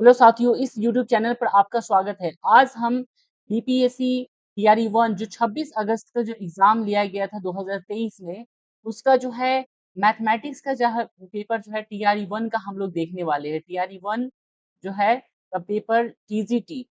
Hello साथियों, इस YouTube channel पर आपका स्वागत है। आज हम बीपीएससी टीआरई 1 जो 26 अगस्त का जो एग्जाम लिया गया था 2023 में, उसका जो है मैथमेटिक्स का जो है पेपर जो है टीआरई 1 का हम लोग देखने वाले हैं। टीआरई 1 जो है का पेपर टीजीटी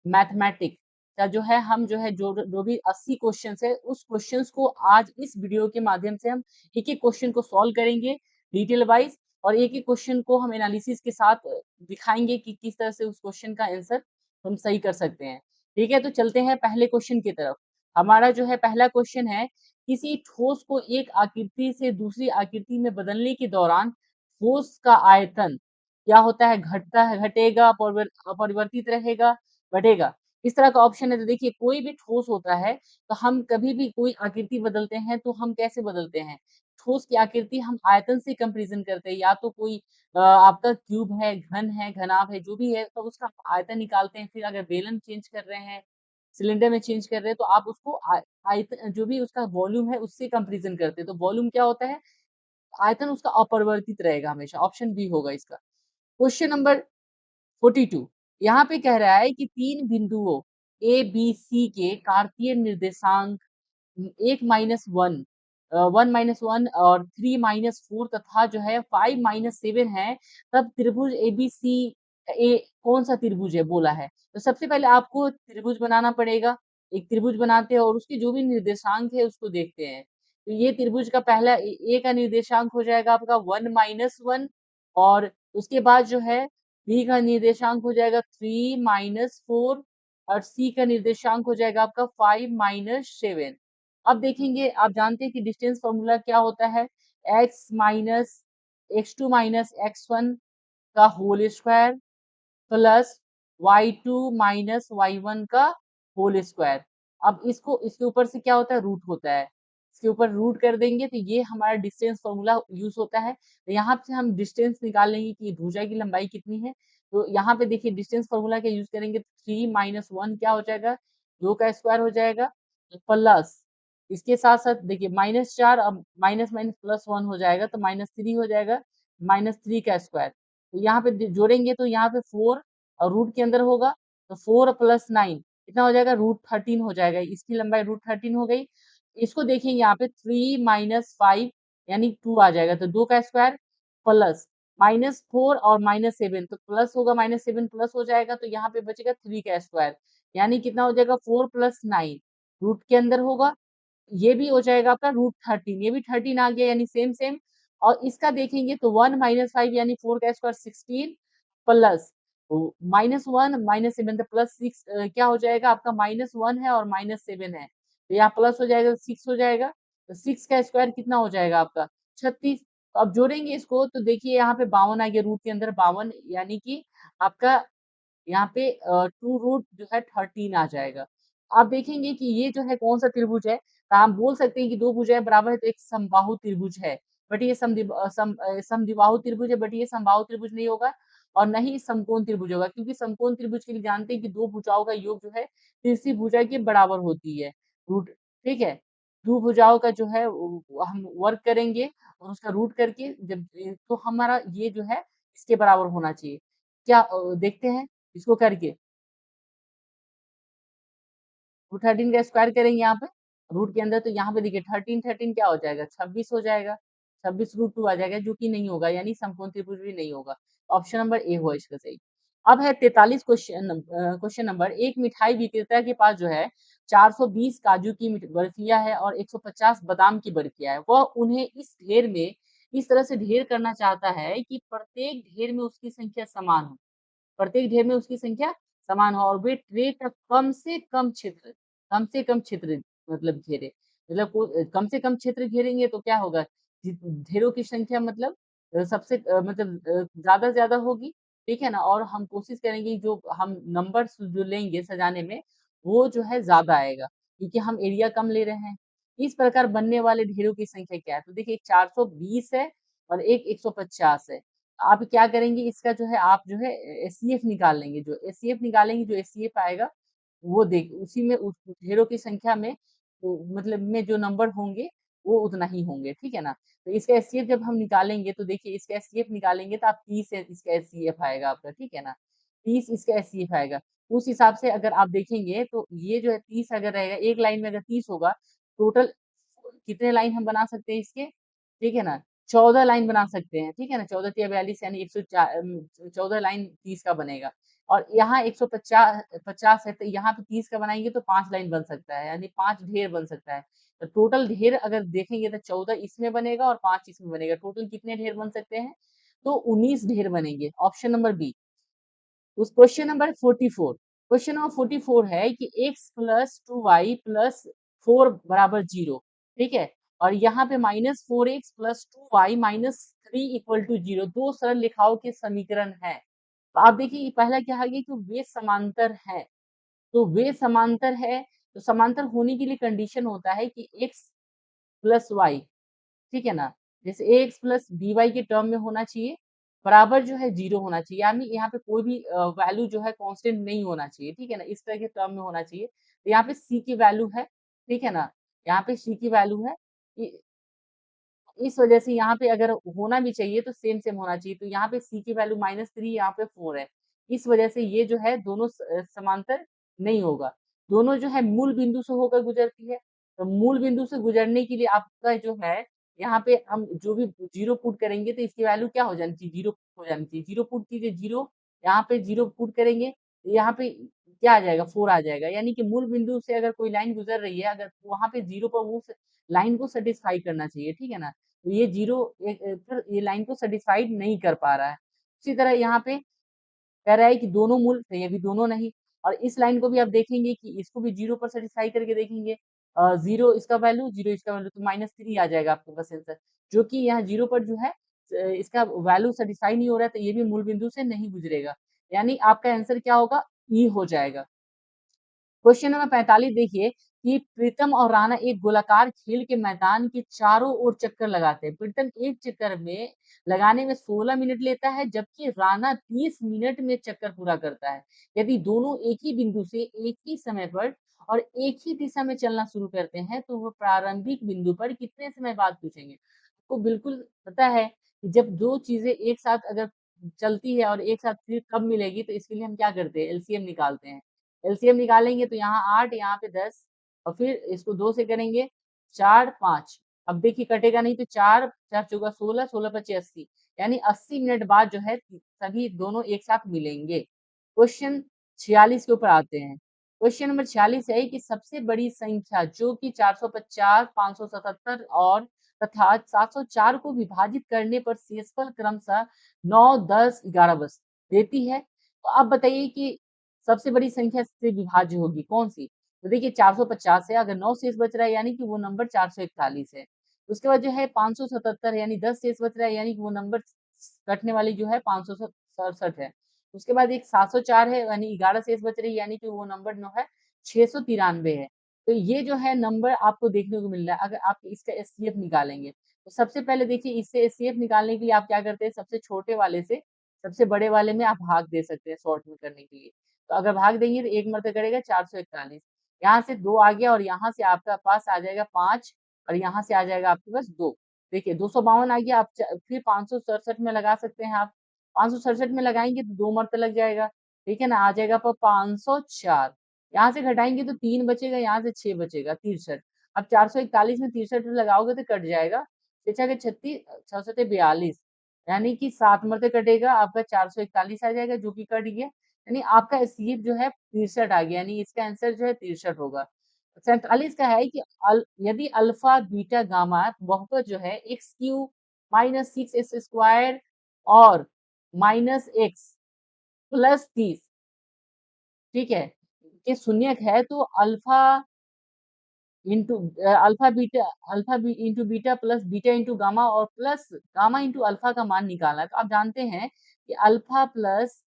मैथमेटिक्स का जो है हम जो है जो भी 80 क्वेश्चंस है उस क्वेश्चंस को आज इस वीडियो के माध्यम से हम एक एक क्वेश्चन को सॉल्व करेंगे डिटेल वाइज, और एक एक क्वेश्चन को हम एनालिसिस के साथ दिखाएंगे कि किस तरह से उस क्वेश्चन का आंसर हम सही कर सकते हैं। ठीक है, तो चलते हैं पहले क्वेश्चन की तरफ। हमारा जो है पहला क्वेश्चन है, किसी ठोस को एक आकृति से दूसरी आकृति में बदलने के दौरान ठोस का आयतन क्या होता है? घटता है, घटेगा, अपरिवर्तित रहेगा, बढ़ेगा। इस तरह का ऑप्शन है। तो देखिए, कोई भी ठोस होता है तो हम कभी भी कोई आकृति बदलते हैं तो हम कैसे बदलते हैं? ठोस की आकृति हम आयतन से कंपैरिजन करते हैं। या तो कोई आपका क्यूब है, घन है, घनाभ है, जो भी है, तो उसका आयतन निकालते हैं। फिर अगर बेलन चेंज कर रहे हैं, सिलेंडर में चेंज कर रहे हैं, तो आप उसको आयतन जो भी उसका वॉल्यूम है उससे कंपैरिजन करते हैं। तो वॉल्यूम क्या होता है? आयतन उसका अपरिवर्तित रहेगा हमेशा। ऑप्शन बी होगा इसका। क्वेश्चन नंबर 42 यहाँ पे कह रहा है कि तीन बिंदुओं ए बी सी के कार्तीय निर्देशांक 1 - 1 1 - 1 और 3 - 4 तथा जो है 5 - 7 है, तब त्रिभुज एबीसी ए कौन सा त्रिभुज है बोला है। तो सबसे पहले आपको त्रिभुज बनाना पड़ेगा। एक त्रिभुज बनाते हैं और उसके जो भी निर्देशांक है उसको देखते हैं। तो ये त्रिभुज का पहला ए का निर्देशांक हो जाएगा आपका 1 - 1, और उसके बाद जो है बी का निर्देशांक हो जाएगा 3 - 4, और सी का निर्देशांक हो जाएगा आपका 5 - 7। अब देखेंगे, आप जानते हैं कि डिस्टेंस फॉर्मूला क्या होता है? x - x2 - x1 का whole square plus y2 - y1 का होल स्क्वायर। अब इसको इसके ऊपर से क्या होता है? रूट होता है। इसके ऊपर रूट कर देंगे तो ये हमारा डिस्टेंस फॉर्मूला यूज होता है। तो यहाँ से हम डिस्टेंस निकाल लेंगे कि भुजा की लंबाई कितनी है। तो यहाँ पे देखिए, डिस्टेंस फॉर्मूला का यूज करेंगे तो 3 - 1 क्या हो जाएगा? 2 का स्क्वायर हो जाएगा, प्लस इसके साथ साथ देखिए -4, अब माइनस माइनस प्लस 1 हो जाएगा तो -3 हो जाएगा, -3 का स्क्वायर। तो यहाँ पे जोड़ेंगे तो यहाँ पे 4 और रूट के अंदर होगा, तो 4 + 9 कितना हो जाएगा? √13 हो जाएगा। इसकी लंबाई √13 हो गई। इसको देखेंगे यहाँ पे 3 - 5 यानी 2 आ जाएगा, तो 2 का स्क्वायर प्लस -4 और -7, तो प्लस होगा, -7 प्लस हो जाएगा, तो यहाँ पे बचेगा 3 का स्क्वायर, यानी कितना हो जाएगा? 4 + 9 रूट के अंदर होगा। ये भी हो जाएगा आपका √13, ये भी 13 आ गया, यानी सेम सेम। और इसका देखेंगे तो 1 - 5 यानी 4 का स्क्वायर 16 प्लस -1 - 7 तो +6 क्या हो जाएगा आपका? -1 है और -7 है, तो यहाँ प्लस हो जाएगा, 6 हो जाएगा। तो 6 का स्क्वायर कितना हो जाएगा आपका? 36। तो अब जोड़ेंगे इसको तो देखिए यहाँ पे 52 आ गया, रूट के अंदर 52, यानी कि आपका यहाँ पे 2 रूट जो है 13 आ जाएगा। आप देखेंगे कि ये जो है कौन सा त्रिभुज है? तो हम बोल सकते हैं कि दो भुजाएं बराबर है तो एक समबाहु त्रिभुज है। बट ये समद्विबाहु त्रिभुज है, बट ये समबाहु त्रिभुज नहीं होगा, और न ही समकोण त्रिभुज होगा, क्योंकि समकोण त्रिभुज के लिए जानते हैं कि दो भुजाओं का योग जो है तीसरी भुजा के बराबर होती है, रूट। ठीक है, दो भुजाओं का जो है हम वर्क करेंगे और उसका रूट करके जब तो हमारा ये जो है इसके बराबर होना चाहिए। क्या देखते हैं इसको करके। रूट 13 का स्क्वायर करेंगे यहाँ पे रूट के अंदर, तो यहाँ पे देखिए 13 13 क्या हो जाएगा? 26 हो जाएगा। 26 √2 आ जाएगा, जो कि नहीं होगा, यानी समकोण त्रिभुज भी नहीं होगा। ऑप्शन नंबर ए हुआ इसका सही। अब है 43 क्वेश्चन नंबर। एक मिठाई विक्रेता के पास जो है 420 काजू की बर्फियां है और 150 बादाम की बर्फियां है। वह उन्हें इस ढेर में इस तरह से ढेर करना चाहता है कि प्रत्येक ढेर में उसकी संख्या समान हो। प्रत्येक ढेर में उसकी संख्या समान हो और वे ट्रे का कम से कम क्षेत्र मतलब घेरे। मतलब कम से कम क्षेत्र घेरेंगे तो क्या होगा? ढेरों की संख्या मतलब सबसे मतलब ज्यादा से ज्यादा होगी। ठीक है ना, और हम कोशिश करेंगे जो हम नंबर जो लेंगे सजाने में वो जो है ज्यादा आएगा, क्योंकि हम एरिया कम ले रहे हैं। इस प्रकार बनने वाले ढेरों की संख्या क्या है? तो देखिए, 420 है और एक 150 है। आप क्या करेंगे, इसका जो है आप जो है एचसीएफ निकाल लेंगे। जो एचसीएफ निकालेंगे, जो एचसीएफ आएगा वो देख उसी में उस ढेरों की संख्या में मतलब में जो नंबर होंगे वो उतना ही होंगे। ठीक है ना, तो इसका एचसीएफ जब हम निकालेंगे तो देखिए इसका एचसीएफ निकालेंगे तो आप 30 है इसका एचसीएफ आएगा आपका, ठीक है ना? 30 इसका एचसीएफ आएगा। उस हिसाब से अगर आप देखेंगे तो ये जो है 30 अगर रहेगा, एक लाइन में अगर 30 होगा, टोटल कितने लाइन हम बना सकते हैं इसके, ठीक है ना? 14 लाइन बना सकते हैं, ठीक है ना? 14 तिया 42 यानी 14 लाइन 30 का बनेगा। और यहाँ 150 है तो यहाँ पे 30 का बनाएंगे तो 5 लाइन बन सकता है, यानी 5 ढेर बन सकता है। तो टोटल ढेर अगर देखेंगे तो 14 इसमें बनेगा और 5 इसमें बनेगा। टोटल कितने ढेर बन सकते हैं? तो 19 ढेर बनेंगे। Option number B. उस क्वेश्चन नंबर 44। क्वेश्चन नंबर 44 है कि x प्लस 2y प्लस 4 बराबर 0, ठीक है? और यहाँ पे minus 4x plus 2y minus 3 equal to 0 दो सरल रेखाओं के समीकरण है। तो आप देखिए पहला क्या है कि वे समांतर है। तो वे समांतर है, तो समांतर होने के लिए कंडीशन होता है कि x प्लस वाई, ठीक है ना? जैसे ax प्लस by के टर्म में होना चाहिए, बराबर जो है 0 होना चाहिए, यानी यहाँ पे कोई भी वैल्यू जो है कांस्टेंट नहीं होना चाहिए, ठीक है ना? इस तरह के टर्म में होना चाहिए। तो यहाँ पे c की वैल्यू है, ठीक है ना? यहाँ पे c की वैल्यू है। इ इस वजह से यहाँ पे अगर होना भी चाहिए तो सेम सेम होना चाहिए। तो यहाँ पे c की वैल्यू -3, यहाँ पे 4 है। इस वजह से ये जो है दोनों समांतर नहीं होगा। दोनों जो है मूल बिंदु से होकर गुजरती है। तो मूल बिंदु से गुजरने के लिए आपका जो है यहाँ पे हम जो भी 0 पुट करेंगे तो इसकी वैल्यू क्या हो जानी चाहिए? 0 हो जानी चाहिए। 0 पुट कीजिए 0, यहाँ पे 0 पुट करेंगे, तो यहाँ पे क्या आ जाएगा? 4 आ जाएगा। यानी कि मूल बिंदु से अगर कोई लाइन गुजर रही है, अगर वहाँ पे 0 पर वो लाइन को सैटिस्फाई करना चाहिए, ठीक है ना? तो ये 0 फिर ये लाइन को सैटिस्फाइड नहीं कर पा रहा है। उसी तरह यहाँ पे कह रहा है कि दोनों मूल, तो ये भी दोनों नहीं। और इस लाइन को भी आप देखेंगे कि इसको भी 0 पर सैटिस्फाई करके देखेंगे। 0 इसका वैल्यू, 0 इसका वैल्यू, तो -3 आ जाएगा आपके पास आंसर। जो कि यहाँ 0 पर जो है इसका वैल्यू सैटिस्फाई नहीं हो रहा है, तो ये भी मूल बिंदु से नहीं गुजरेगा। यानी आपका आंसर क्या होगा? ई हो जाएगा। क्वेश्चन नंबर 45 देखिए कि प्रीतम और राणा एक गोलाकार खेल के मैदान के चारों ओर चक्कर लगाते हैं। प्रीतम एक चक्कर में लगाने में 16 मिनट लेता है, जबकि राणा 30 मिनट में चक्कर पूरा करता है। यदि दोनों एक ही बिंदु से एक ही समय पर और एक ही दिशा में चलना शुरू करते हैं, तो वो प्रारंभिक बिंदु पर कितने समय बाद पूछेंगे? आपको बिल्कुल पता है कि जब दो चीजें एक साथ अगर चलती है और एक साथ फिर कब मिलेगी, तो इसके लिए हम क्या करते हैं? एलसीएम निकालते हैं। एलसीएम निकालेंगे तो यहाँ 8, यहाँ पे 10, और फिर इसको 2 से करेंगे 4, 5। अब देखिए कटेगा नहीं, तो 4 4 चौका 16, 16 पचे 80, यानी 80 मिनट बाद जो है सभी दोनों एक साथ मिलेंगे। क्वेश्चन 46 के ऊपर आते हैं। क्वेश्चन नंबर 46 है कि सबसे बड़ी संख्या जो कि 450, 577 और तथा 704 को विभाजित करने पर शेषफल क्रमशः 9, 10, 11 बस देती है। तो आप बताइए कि सबसे बड़ी संख्या से विभाज्य होगी कौन सी? तो देखिए 450 है, अगर 9 शेष बच रहा है यानी कि वो नंबर 441 है। उसके बाद जो है 577 यानी 10 शेष बच रहा है, यानी कि वो नंबर कटने वाली जो है 567 है। उसके बाद एक 704 है, यानी 11 शेष बच रही है, यानी कि वो नंबर जो है 693 है। तो ये जो है नंबर आपको देखने को मिल रहा है। अगर आप इसका एचसीएफ निकालेंगे तो सबसे पहले देखिए इससे एचसीएफ निकालने के लिए आप क्या करते हैं? सबसे छोटे वाले से सबसे बड़े वाले में आप भाग दे सकते हैं शॉर्ट में करने के लिए। तो अगर भाग देंगे तो एक मरते करेगा 441, यहाँ से 2 आ गया और यहाँ से आपका पास आ जाएगा 5, और यहाँ से आ जाएगा आपके पास 2। देखिए 252 आ गया, आप फिर 567 में लगा सकते हैं आप। 567 में लगाएंगे तो 2 मरते लग जाएगा, ठीक है ना? आ जाएगा पर 504, यहाँ से घटाएंगे तो 3 बचेगा, यहाँ से 6 बचेगा 63। अब 441 में 63 लगाओगे तो कट जाएगा, 6 के 36, 6 सते 42, यानी कि 7 मरते कटेगा, आपका 441 आ जाएगा जो कि कट गया। यानी आपका एससीएफ जो है 63 आ गया, यानी इसका आंसर जो है 63 होगा। 47 का है कि यदि अल्फा बीटा गामा बहुपद जो है एक्स क्यू माइनस 6 x² और माइनस एक्स प्लस 30, ठीक है, ये शून्यक है, तो into alpha B into beta plus beta into gamma और प्लस गामा इंटू अल्फा का मान निकालना है। तो आप जानते हैं कि alpha plus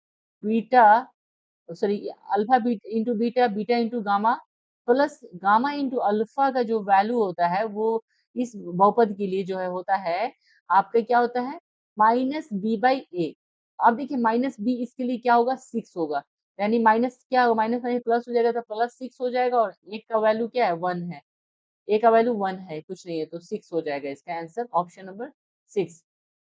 beta, sorry, alpha into beta, beta into gamma plus gamma into alpha का जो वैल्यू होता है वो इस बहुपद के लिए जो है होता है आपका क्या होता है? -b/a। अब देखिए -b इसके लिए क्या होगा? 6 होगा, यानी माइनस क्या होगा? माइनस प्लस हो जाएगा तो +6 हो जाएगा, और एक का वैल्यू क्या है? 1 है। ए का वैल्यू 1 है, कुछ नहीं है, तो 6 हो जाएगा इसका आंसर, ऑप्शन नंबर 6।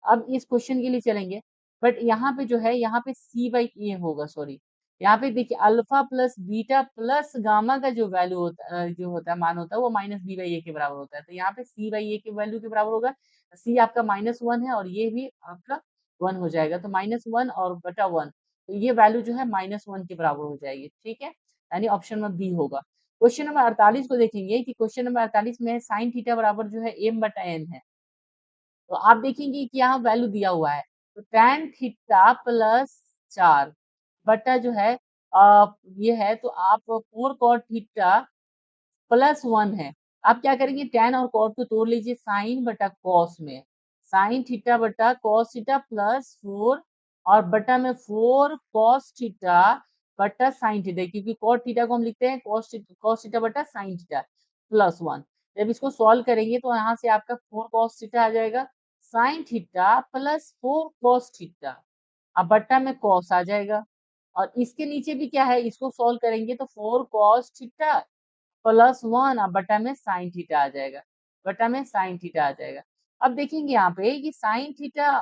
अब इस क्वेश्चन के लिए चलेंगे, बट यहाँ पे जो है, यहाँ पे सी बाई ए होगा, सॉरी। यहाँ पे देखिए alpha plus beta plus gamma का जो वैल्यू होता जो होता है, मान होता है, वो माइनस बी बाई ए के बराबर होता है। तो यहाँ पे सी बाई ए के वैल्यू के बराबर होगा। सी आपका -1 है और ये भी आपका 1 हो जाएगा, तो -1 और बटा 1, तो ये वैल्यू जो है -1 के बराबर हो जाएगी, ठीक है, यानी ऑप्शन नंबर बी होगा। क्वेश्चन नंबर 48 को देखेंगे कि क्वेश्चन नंबर 48 में साइन थीटा बराबर जो है एम बटा एन है। तो आप देखेंगे कि यहाँ वैल्यू दिया हुआ है, तो tan थीटा प्लस 4 बटा जो है ये है, तो आप 4 cot थीटा प्लस 1 है। आप क्या करेंगे, tan और cot को तोड़ लीजिए साइन बटा cos में, साइन थीटा बटा cos थीटा प्लस 4 और बटा में 4 cos थीटा बटा साइन थीटा, क्योंकि cot थीटा को हम लिखते हैं cos थीटा बटा साइन थीटा प्लस 1। जब इसको सॉल्व करेंगे तो यहाँ से आपका 4 cos थीटा आ जाएगा, sine theta plus 4 cos theta, अब बट्टा में cos आ जाएगा, और इसके नीचे भी क्या है, इसको सॉल्व करेंगे तो 4 cos थीटा प्लस 1 अब बटा में साइन थीटा आ जाएगा, बटा में साइन थीटा आ जाएगा। अब देखेंगे यहाँ पे कि sine theta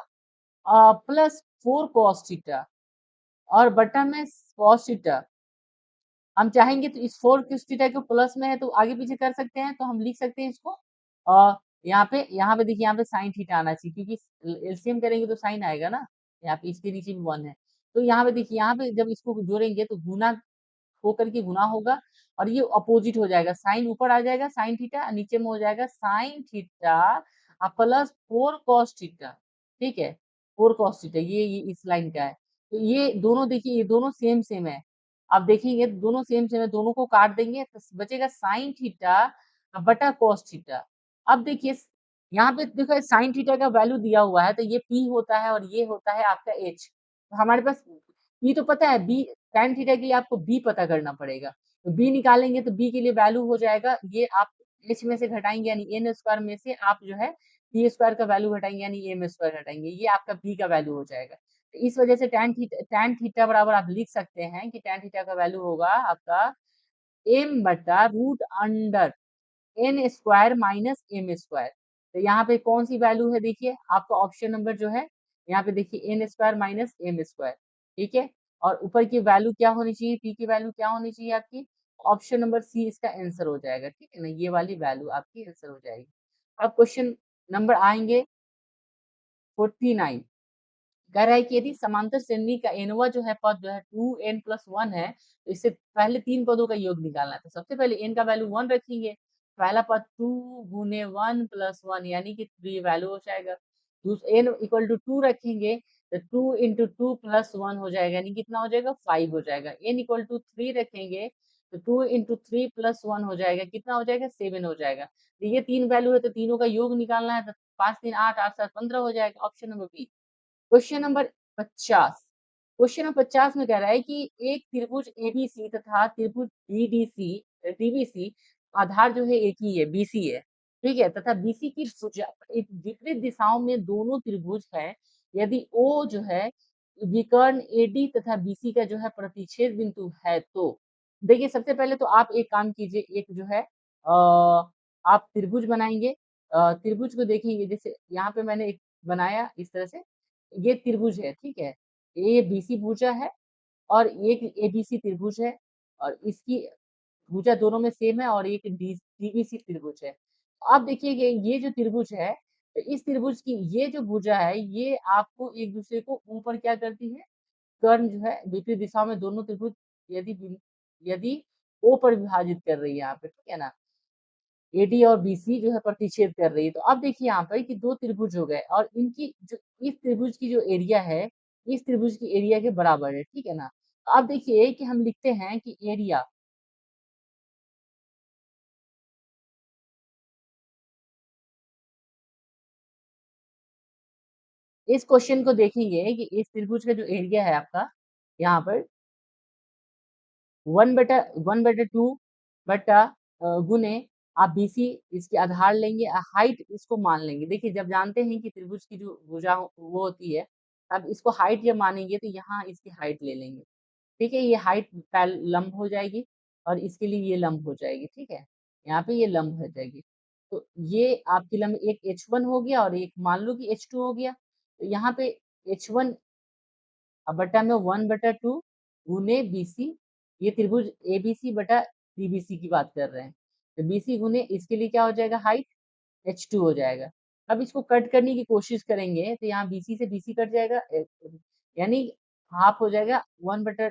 plus 4 cos theta और बटा में cos थीटा, हम चाहेंगे तो इस 4 cos थीटा को प्लस में है तो आगे पीछे कर सकते हैं, तो हम लिख सकते हैं इसको यहाँ पे देखिए, यहाँ पे साइन थीटा आना चाहिए, क्योंकि एलसीएम करेंगे तो साइन आएगा ना, यहाँ पे इसके नीचे भी 1 है, तो यहाँ पे देखिए, यहाँ पे जब इसको जोड़ेंगे तो गुना होकर के गुना होगा और ये अपोजिट हो जाएगा, साइन ऊपर आ जाएगा साइन थीटा, नीचे में हो जाएगा sine theta plus 4 cos theta, ठीक है, 4 cos थीटा, ये इस लाइन का है। तो ये दोनों देखिए, ये दोनों सेम सेम है, आप देखेंगे दोनों सेम सेम है, दोनों को काट देंगे तो बचेगा साइन थीटा बटा cos थीटा। अब देखिए यहाँ पे देखो साइन थीटा का वैल्यू दिया हुआ है, तो ये P होता है और ये होता है आपका H। तो हमारे पास P तो पता है, B tan थीटा के लिए आपको B पता करना पड़ेगा, तो B निकालेंगे तो B के लिए वैल्यू हो जाएगा, ये आप H में से घटाएंगे यानी n स्क्वायर में से आप जो है P स्क्वायर का वैल्यू घटाएंगे यानी m स्क्वायर घटाएंगे, ये आपका B का वैल्यू हो जाएगा। तो इस वजह से tan थीटा बराबर आप लिख सकते हैं कि tan थीटा का वैल्यू होगा आपका m बटा root under N square minus M square. तो यहाँ पे कौन सी वैल्यू है, देखिए आपका ऑप्शन नंबर जो है, यहाँ पे देखिए N square minus M square, ठीक है, और ऊपर की वैल्यू क्या होनी चाहिए, पी की वैल्यू क्या होनी चाहिए आपकी, ऑप्शन नंबर सी इसका आंसर हो जाएगा, ठीक है ना, ये वाली वैल्यू आपकी आंसर हो जाएगी। अब क्वेश्चन नंबर आएंगे 49, कह रहा है कि यदि समांतर श्रेणी का एनवा जो है पद जो है 2n+1 है, तो इससे पहले 3 पदों का योग निकालना है। तो सबसे पहले n का वैल्यू 1 रखेंगे, पहला पद 2 गुने 1+1 यानी कि 3 वैल्यू हो जाएगा। n इक्वल टू 2 रखेंगे तो 2 इंटू 2+1 हो जाएगा, यानी कितना हो जाएगा 5 हो जाएगा। n इक्वल टू 3 रखेंगे तो 2 इंटू 3+1 हो जाएगा, कितना हो जाएगा 7 हो जाएगा। तो ये 3 वैल्यू है तो तीनों का योग निकालना है, तो 5 3 8 8 7 15 हो जाएगा, option number B. Question number 50, question number 50 में कह रहा है कि एक त्रिभुज एबीसी तथा त्रिभुज बीडीसी डीबीसी आधार जो है एक ही है, बीसी है, ठीक है, तथा बीसी की भुजा एक विपरीत दिशाओं में दोनों त्रिभुज है, यदि ओ जो है विकर्ण एडी तथा बीसी का जो है प्रतिच्छेद बिंदु है, तो देखिए सबसे पहले तो आप एक काम कीजिए, एक जो है आप त्रिभुज बनाएंगे, त्रिभुज को देखेंगे, जैसे यहाँ पे मैंने एक बनाया इस तरह से, ये त्रिभुज है, ठीक है, ए बीसी भुजा है और एक एबीसी त्रिभुज है और इसकी भुजा दोनों में सेम है और एक डीबीसी त्रिभुज है। आप देखिए ये जो त्रिभुज है, तो इस त्रिभुज की ये जो भुजा है, ये आपको एक दूसरे को ऊपर क्या करती है, कर्ण जो है विपरीत दिशा में दोनों त्रिभुज यदि यदि ओ पर विभाजित कर रही है यहाँ पे, ठीक है ना, एडी और बीसी जो है प्रतिच्छेद कर रही है। तो अब देखिए यहाँ पर कि दो त्रिभुज हो गए और इनकी जो इस त्रिभुज की जो एरिया है, इस त्रिभुज की एरिया के बराबर है, ठीक है ना। तो अब देखिए कि हम लिखते हैं कि एरिया, इस क्वेश्चन को देखेंगे कि इस त्रिभुज का जो एरिया है आपका यहाँ पर 1/2 बटा गुने आप बीसी इसके आधार लेंगे, हाइट इसको मान लेंगे। देखिए जब जानते हैं कि त्रिभुज की जो भुजा वो होती है, अब इसको हाइट जब मानेंगे तो यहाँ इसकी हाइट ले लेंगे, ठीक है, ये हाइट लंब हो जाएगी और इसके लिए ये लंब हो जाएगी, ठीक है। यहाँ पे ये लंब हो जाएगी। तो ये आपकी लंब एक H1 हो गया और एक मान लो कि H2 हो गया। तो यहाँ पे H1 बटा में 1/2 गुने BC, ये त्रिभुज ABC बटा CBC की बात कर रहे हैं। तो BC गुने इसके लिए क्या हो जाएगा, हाइट H2 हो जाएगा। अब इसको कट करने की कोशिश करेंगे तो यहाँ BC से BC कट जाएगा, यानी हाफ हो जाएगा 1 बटा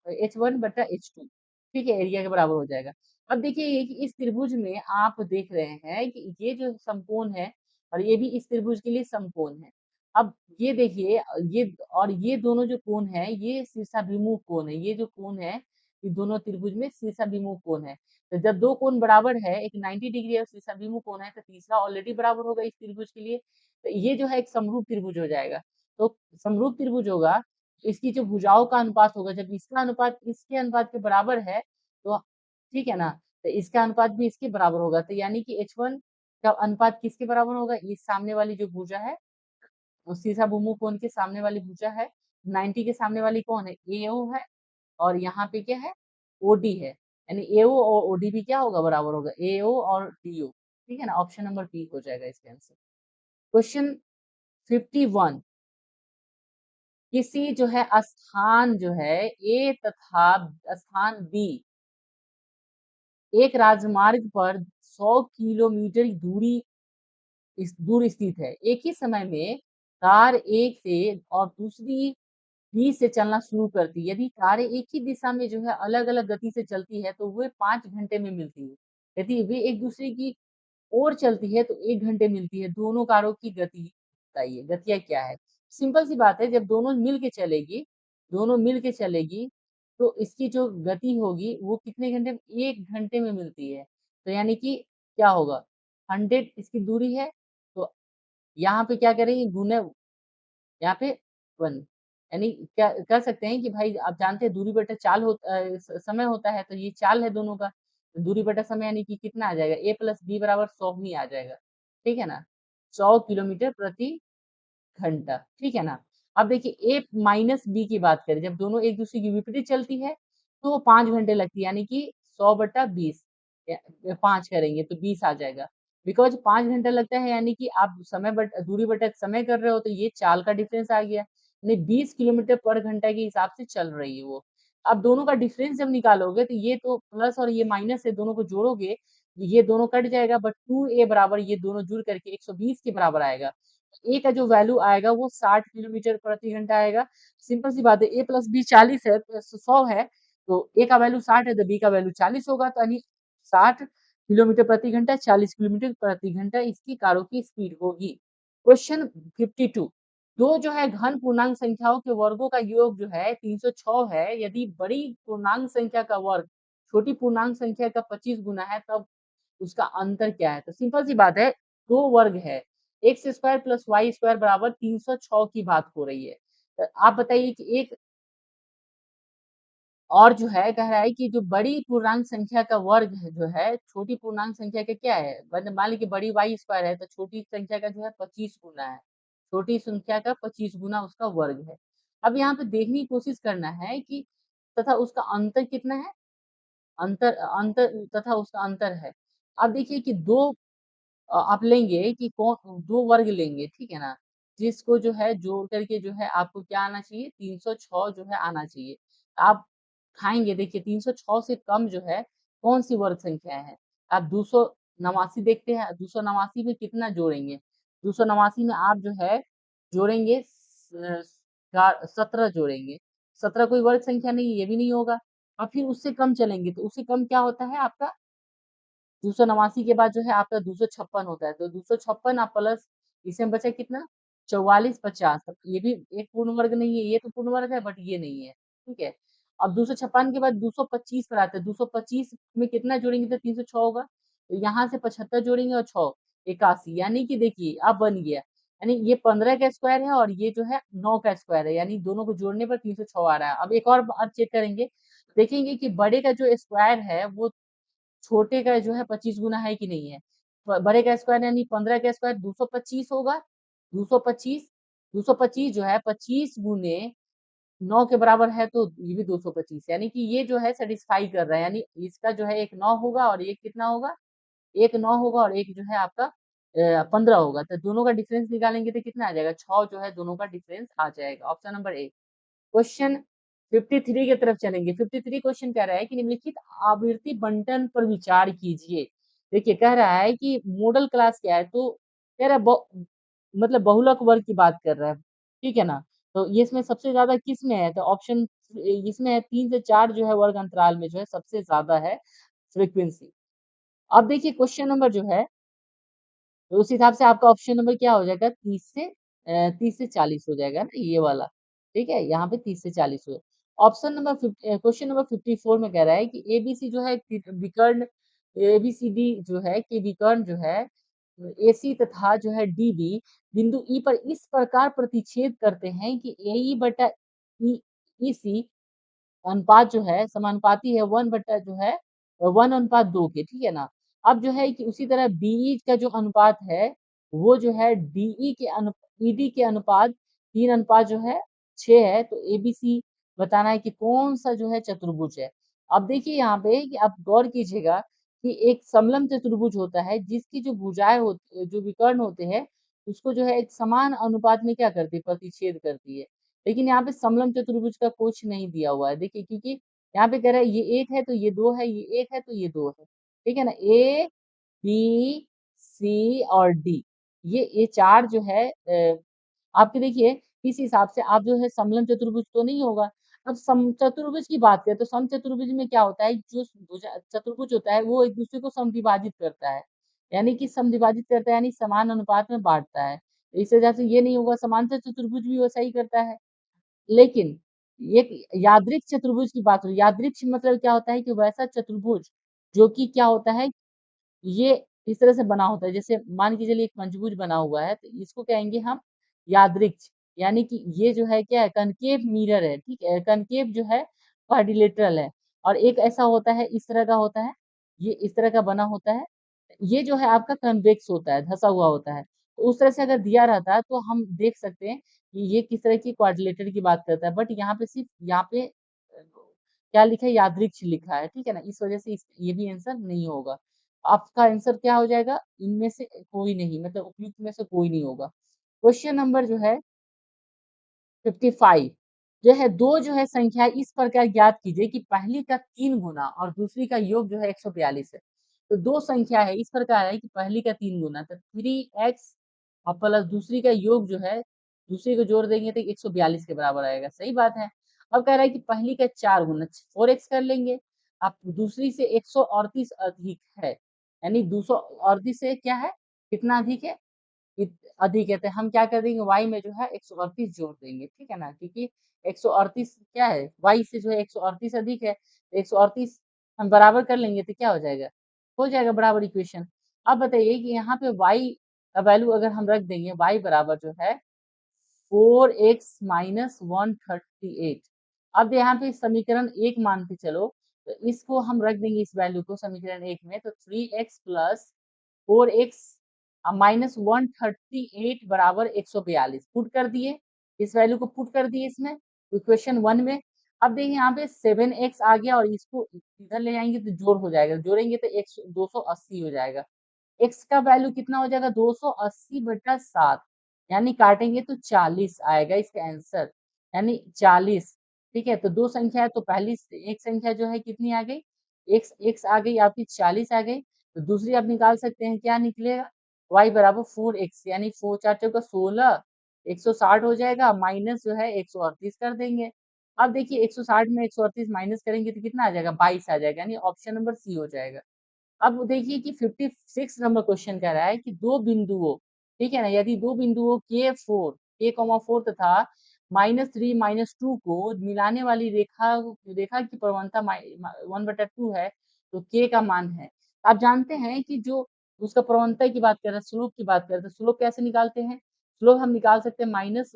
H1 बटा H2, ठीक है, एरिया के बराबर हो जाएगा। अब देखिए ये कि इस त्रिभुज में आप देख रहे हैं कि ये जो समकोण है और ये भी इस त्रिभुज के लिए समकोण है। अब ये देखिए ये और ये दोनों जो कोण है ये शीर्षाभिमुख कोण है। ये जो कोण है ये दोनों त्रिभुज में शीर्षाभिमुख कोण है। तो जब दो कोण बराबर है, एक 90 डिग्री और शीर्षाभिमुख कोण है, तो तीसरा ऑलरेडी बराबर होगा इस त्रिभुज के लिए। तो ये जो है एक समरूप त्रिभुज हो जाएगा। तो समरूप त्रिभुज होगा तो इसकी जो भुजाओं का अनुपात होगा, जब इसका अनुपात इसके अनुपात के बराबर है तो ठीक है ना, तो इसका अनुपात भी इसके बराबर होगा। तो यानी कि H1 का अनुपात किसके बराबर होगा, इस सामने वाली जो भुजा है और शीर्षाभिमुख कोण के सामने वाली भुजा है, 90 के सामने वाली कौन है, AO है, और यहाँ पे क्या है, OD है। यानी AO और OD भी क्या होगा, बराबर होगा AO और DO। ठीक है ना, ऑप्शन नंबर बी हो जाएगा इसका आंसर। क्वेश्चन 51, किसी जो है स्थान जो है A तथा स्थान B एक राजमार्ग पर 100 किलोमीटर दूरी दूर स्थित है। एक ही समय में कार एक से और दूसरी बी से चलना शुरू करती है। यदि कारें एक ही दिशा में जो है अलग अलग गति से चलती है तो वे 5 घंटे में मिलती है। यदि वे एक दूसरे की ओर चलती है तो 1 घंटे मिलती है। दोनों कारों की गति बताइए, गतियां क्या है। सिंपल सी बात है, जब दोनों मिल के चलेगी, दोनों मिल के चलेगी तो इसकी जो गति होगी वो कितने घंटे में, 1 घंटे में मिलती है। तो यानी कि क्या होगा, 100 इसकी दूरी है तो यहाँ पे क्या करेंगे, गुने यहाँ पे 1, यानी क्या कह सकते हैं कि भाई आप जानते हैं दूरी बटा चाल समय होता है, तो ये चाल है दोनों का। तो दूरी बटा समय यानी कि कितना आ जाएगा, A+B बराबर 100 ही आ जाएगा। ठीक है ना, 100 किलोमीटर प्रति घंटा। ठीक है ना। अब देखिए A-B की बात करें, जब दोनों एक दूसरे की विपरीत चलती है तो वो 5 घंटे लगती है, यानी कि 100/20 5 करेंगे तो 20 आ जाएगा। बिकॉज 5 घंटा लगता है, यानी कि आप समय बट दूरी बटा समय कर रहे हो, तो ये चाल का डिफरेंस आ गया, यानी 20 किलोमीटर पर घंटा के हिसाब से चल रही है वो। अब दोनों का डिफरेंस जब निकालोगे तो ये तो प्लस और ये माइनस है, दोनों को जोड़ोगे ये दोनों कट जाएगा, बट 2A बराबर ये दोनों जुड़ करके 120 के बराबर आएगा। ए का जो वैल्यू आएगा वो 60 किलोमीटर प्रति घंटा आएगा। सिंपल सी बात है, A+B 40 है, 100 है, तो ए का वैल्यू 60 है तो बी का वैल्यू 40 होगा, तो यानी 60 किलोमीटर प्रति घंटा, 40 किलोमीटर प्रति घंटा इसकी कारों की स्पीड होगी। क्वेश्चन 52, दो जो है घन पूर्णांक संख्याओं के वर्गों का योग जो है 306 है। यदि बड़ी पूर्णांक संख्या का वर्ग छोटी पूर्णांक संख्या का 25 गुना है तब उसका अंतर क्या है। तो सिंपल सी बात है, दो वर्ग है, X square plus Y square बराबर 306 की बात हो रही है। तो आप बताइए कि एक और जो है कह रहा है कि जो बड़ी पूर्णांक संख्या का वर्ग है जो है छोटी पूर्णांक संख्या का क्या है, मान लीजिए बड़ी वाई स्क्वायर है तो छोटी संख्या का जो है 25 गुना है, छोटी संख्या का 25 गुना उसका वर्ग है। अब यहाँ पे देखने की कोशिश करना है कि तथा उसका अंतर कितना है, अंतर अंतर तथा उसका अंतर है। अब देखिए कि दो आप लेंगे कि कौन, दो वर्ग लेंगे, ठीक है ना, जिसको जो है जोड़ करके जो है आपको क्या आना चाहिए, 306 जो है आना चाहिए। आप खाएंगे, देखिए 306 से कम जो है कौन सी वर्ग संख्या है। आप 289 देखते हैं, 289 में कितना जोड़ेंगे, 289 में आप जो है जोड़ेंगे 17 जोड़ेंगे, 17 कोई वर्ग संख्या नहीं, ये भी नहीं होगा। और फिर उससे कम चलेंगे तो उससे कम क्या होता है आपका, 289 के बाद जो है आपका 256 होता है, तो 256 आप प्लस इसमें बचा कितना, 44 50, ये भी एक पूर्ण वर्ग नहीं है, ये तो पूर्ण वर्ग है बट ये नहीं है, ठीक है। अब 256 के बाद 225 पर आते हैं, 225 में कितना जोड़ेंगे तो 306 होगा, तो यहाँ से 75 जोड़ेंगे और 6 81, यानी कि देखिए अब बन गया, यानी ये 15 का स्क्वायर है और ये जो है 9 का स्क्वायर है, यानी दोनों को जोड़ने पर 306 आ रहा है। अब एक और बात चेक करेंगे, देखेंगे कि बड़े का जो स्क्वायर है वो छोटे का जो है 25 गुना है कि नहीं है। बड़े का स्क्वायर यानी 15 का स्क्वायर 225 होगा, 225, 225 जो है 25 गुने 9 के बराबर है तो ये भी 225, यानी कि ये जो है सेटिस्फाई कर रहा है, यानी इसका जो है एक 9 होगा और ये कितना होगा एक 9 होगा और एक जो है आपका 15 होगा। तो दोनों का डिफरेंस निकालेंगे तो कितना आ जाएगा? 6 जो है दोनों का डिफरेंस आ जाएगा। Option number A. क्वेश्चन 53 की तरफ चलेंगे। 53 क्वेश्चन कह रहा है कि निम्नलिखित आवृत्ति बंटन पर विचार कीजिए। देखिए कह रहा है कि मॉडल क्लास क्या है, तो कह रहा है मतलब बहुलक वर्ग की बात कर रहा है, ठीक है ना। तो ये इसमें सबसे ज्यादा किस में है, तो ऑप्शन इसमें है 3 से 4 जो है वर्ग अंतराल में जो है सबसे ज्यादा है फ्रीक्वेंसी। अब देखिए क्वेश्चन नंबर जो है, तो उस हिसाब से आपका ऑप्शन नंबर क्या हो जाएगा, 30 से 40 हो जाएगा ना ये वाला। ठीक है, यहाँ पे 30 से 40 हुए। ऑप्शन नंबर क्वेश्चन नंबर 54 में कह रहा है कि एबीसी जो है विकर्ण, एबीसीडी जो है के विकर्ण जो है एसी तथा जो है डीबी बिंदु ई पर इस प्रकार प्रतिच्छेद करते हैं कि एई बटा ई ईसी अनुपात जो है समानुपाती है 1 बटा जो है 1:2 के, ठीक है ना। अब जो है कि उसी तरह बीई का जो अनुपात है वो जो है डीई के ईडी के अनुपात 3 अनुपात जो है 6 है। तो एबीसी बताना है कि कौन सा जो है चतुर्भुज है। अब देखिए यहाँ पे कि आप गौर कीजिएगा कि एक समलंब चतुर्भुज होता है जिसकी जो भुजाएं होती, जो विकर्ण होते हैं उसको जो है एक समान अनुपात में क्या करती है, प्रतिच्छेद करती है। लेकिन यहाँ पे समलंब चतुर्भुज का कुछ नहीं दिया हुआ है, देखिए क्योंकि यहाँ पे कह रहा है ये एक है तो ये दो है, ये एक है तो ये दो है, ठीक है ना। ए बी सी और डी, ये चार जो है आपके देखिए इस हिसाब से आप जो है समलंब चतुर्भुज तो नहीं होगा। अब सम चतुर्भुज की बात करें तो सम चतुर्भुज में क्या होता है, जो चतुर्भुज होता है वो एक दूसरे को समद्विभाजित करता है, यानी कि समद्विभाजित करता है यानी समान अनुपात में बांटता है। इस वजह से ये नहीं होगा, समांतर चतुर्भुज भी वैसा ही करता है। लेकिन एक यादृक्ष चतुर्भुज की बात हो, यादृक्ष मतलब क्या होता है कि वैसा चतुर्भुज जो कि क्या होता है, ये इस तरह से बना होता है, जैसे मान के चलिए एक पंचभुज बना हुआ है तो इसको कहेंगे हम यादृक्ष, यानी कि ये जो है क्या है, कनकेव मिरर है, ठीक है, कनकेव जो है क्वाड्रिलेटरल है। और एक ऐसा होता है इस तरह का होता है, ये इस तरह का बना होता है, ये जो है आपका कन्वेक्स होता है, धंसा हुआ होता है। तो उस तरह से अगर दिया रहता है तो हम देख सकते हैं कि ये किस तरह की क्वाड्रिलेटर की बात करता है, बट यहाँ पे सिर्फ यहाँ पे क्या लिखा है, यादृक्ष लिखा है, ठीक है ना। इस वजह से ये भी आंसर नहीं होगा। आपका आंसर क्या हो जाएगा, इनमें से कोई नहीं, मतलब उपयुक्त में से कोई नहीं होगा। क्वेश्चन नंबर जो है 55 जो है, दो जो है संख्या इस प्रकार ज्ञात कीजिए कि पहली का 3 गुना और दूसरी का योग जो है 142 है। तो दो संख्या है इस प्रकार है कि पहली का 3 गुना तो 3x और प्लस दूसरी का योग जो है, दूसरी को जोड़ देंगे तो 142 के बराबर आएगा, सही बात है। अब कह रहा है कि पहली का 4 गुना 4x कर लेंगे, अब दूसरी से 138 अधिक है, यानी 238 से क्या है, कितना अधिक है, अधिक है, तो हम क्या कर देंगे, y में जो है 138 जोड़ देंगे, ठीक है ना, क्योंकि 138 क्या है, y से जो है 138 अधिक है, तो 138 हम बराबर कर लेंगे तो क्या हो जाएगा बराबर इक्वेशन। अब बताइए कि यहाँ पे y का वैल्यू अगर हम रख देंगे, y बराबर जो है 4x माइनस 138। अब यहाँ पे समीकरण एक मान के चलो, तो इसको हम रख देंगे इस वैल्यू को समीकरण एक में, तो 3x प्लस 4x माइनस 138 बराबर 142 पुट कर दिए, इस वैल्यू को पुट कर दिए इसमें इक्वेशन वन में। अब देखिए यहाँ पे 7x आ गया और इसको इधर ले जाएंगे तो जोड़ हो जाएगा, जोड़ेंगे तो 280 हो जाएगा। x का वैल्यू कितना हो जाएगा, 280/7, यानी काटेंगे तो 40 आएगा इसका आंसर, यानी 40। ठीक है, तो दो संख्या है तो पहली एक संख्या जो है कितनी आ गई, x x आ गई आपकी 40 आ गई। तो दूसरी आप निकाल सकते हैं, क्या निकलेगा, y बराबर 4x, यानी 4 4 चौका 16, 160 हो जाएगा, माइनस जो है 138 कर देंगे। अब देखिए 160 में 138 माइनस करेंगे तो कितना आ जाएगा, 22 आ जाएगा, यानी ऑप्शन नंबर सी हो जाएगा। अब देखिए कि 56 नंबर क्वेश्चन कह रहा है कि दो बिंदुओं, ठीक है ना, यदि दो बिंदुओं k4 तथा -3 -2 को मिलाने वाली रेखा रेखा की प्रवणता 1/2 है तो k का मान है। आप जानते हैं कि जो उसका प्रवणता की बात कर रहे हैं, स्लोप की बात कर रहे हैं, तो स्लोप कैसे निकालते हैं, स्लोप हम निकाल सकते हैं माइनस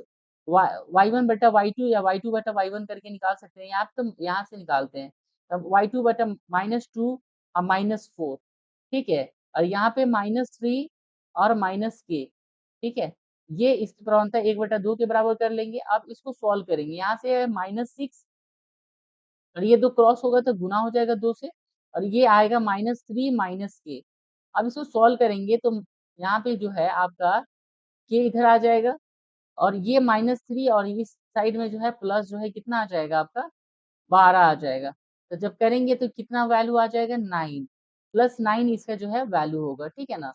y1/y2 या y2/y1 करके निकाल सकते हैं, यहाँ तो यहाँ से निकालते हैं, तब y2/-2 और -4, ठीक है, और यहाँ पे -3 और माइनस के, ठीक है, ये इसकी प्रवणता 1/2 के बराबर कर लेंगे। अब इसको सॉल्व करेंगे, यहाँ से -6 और ये दो क्रॉस होगा तो गुना हो जाएगा 2 से, और ये आएगा -3 के, अब इसको सॉल्व करेंगे तो यहाँ पे जो है आपका k इधर आ जाएगा और ये -3 और इस साइड में जो है प्लस जो है कितना आ जाएगा आपका 12 आ जाएगा। तो जब करेंगे तो कितना वैल्यू आ जाएगा 9 प्लस 9 इसका जो है वैल्यू होगा, ठीक है ना?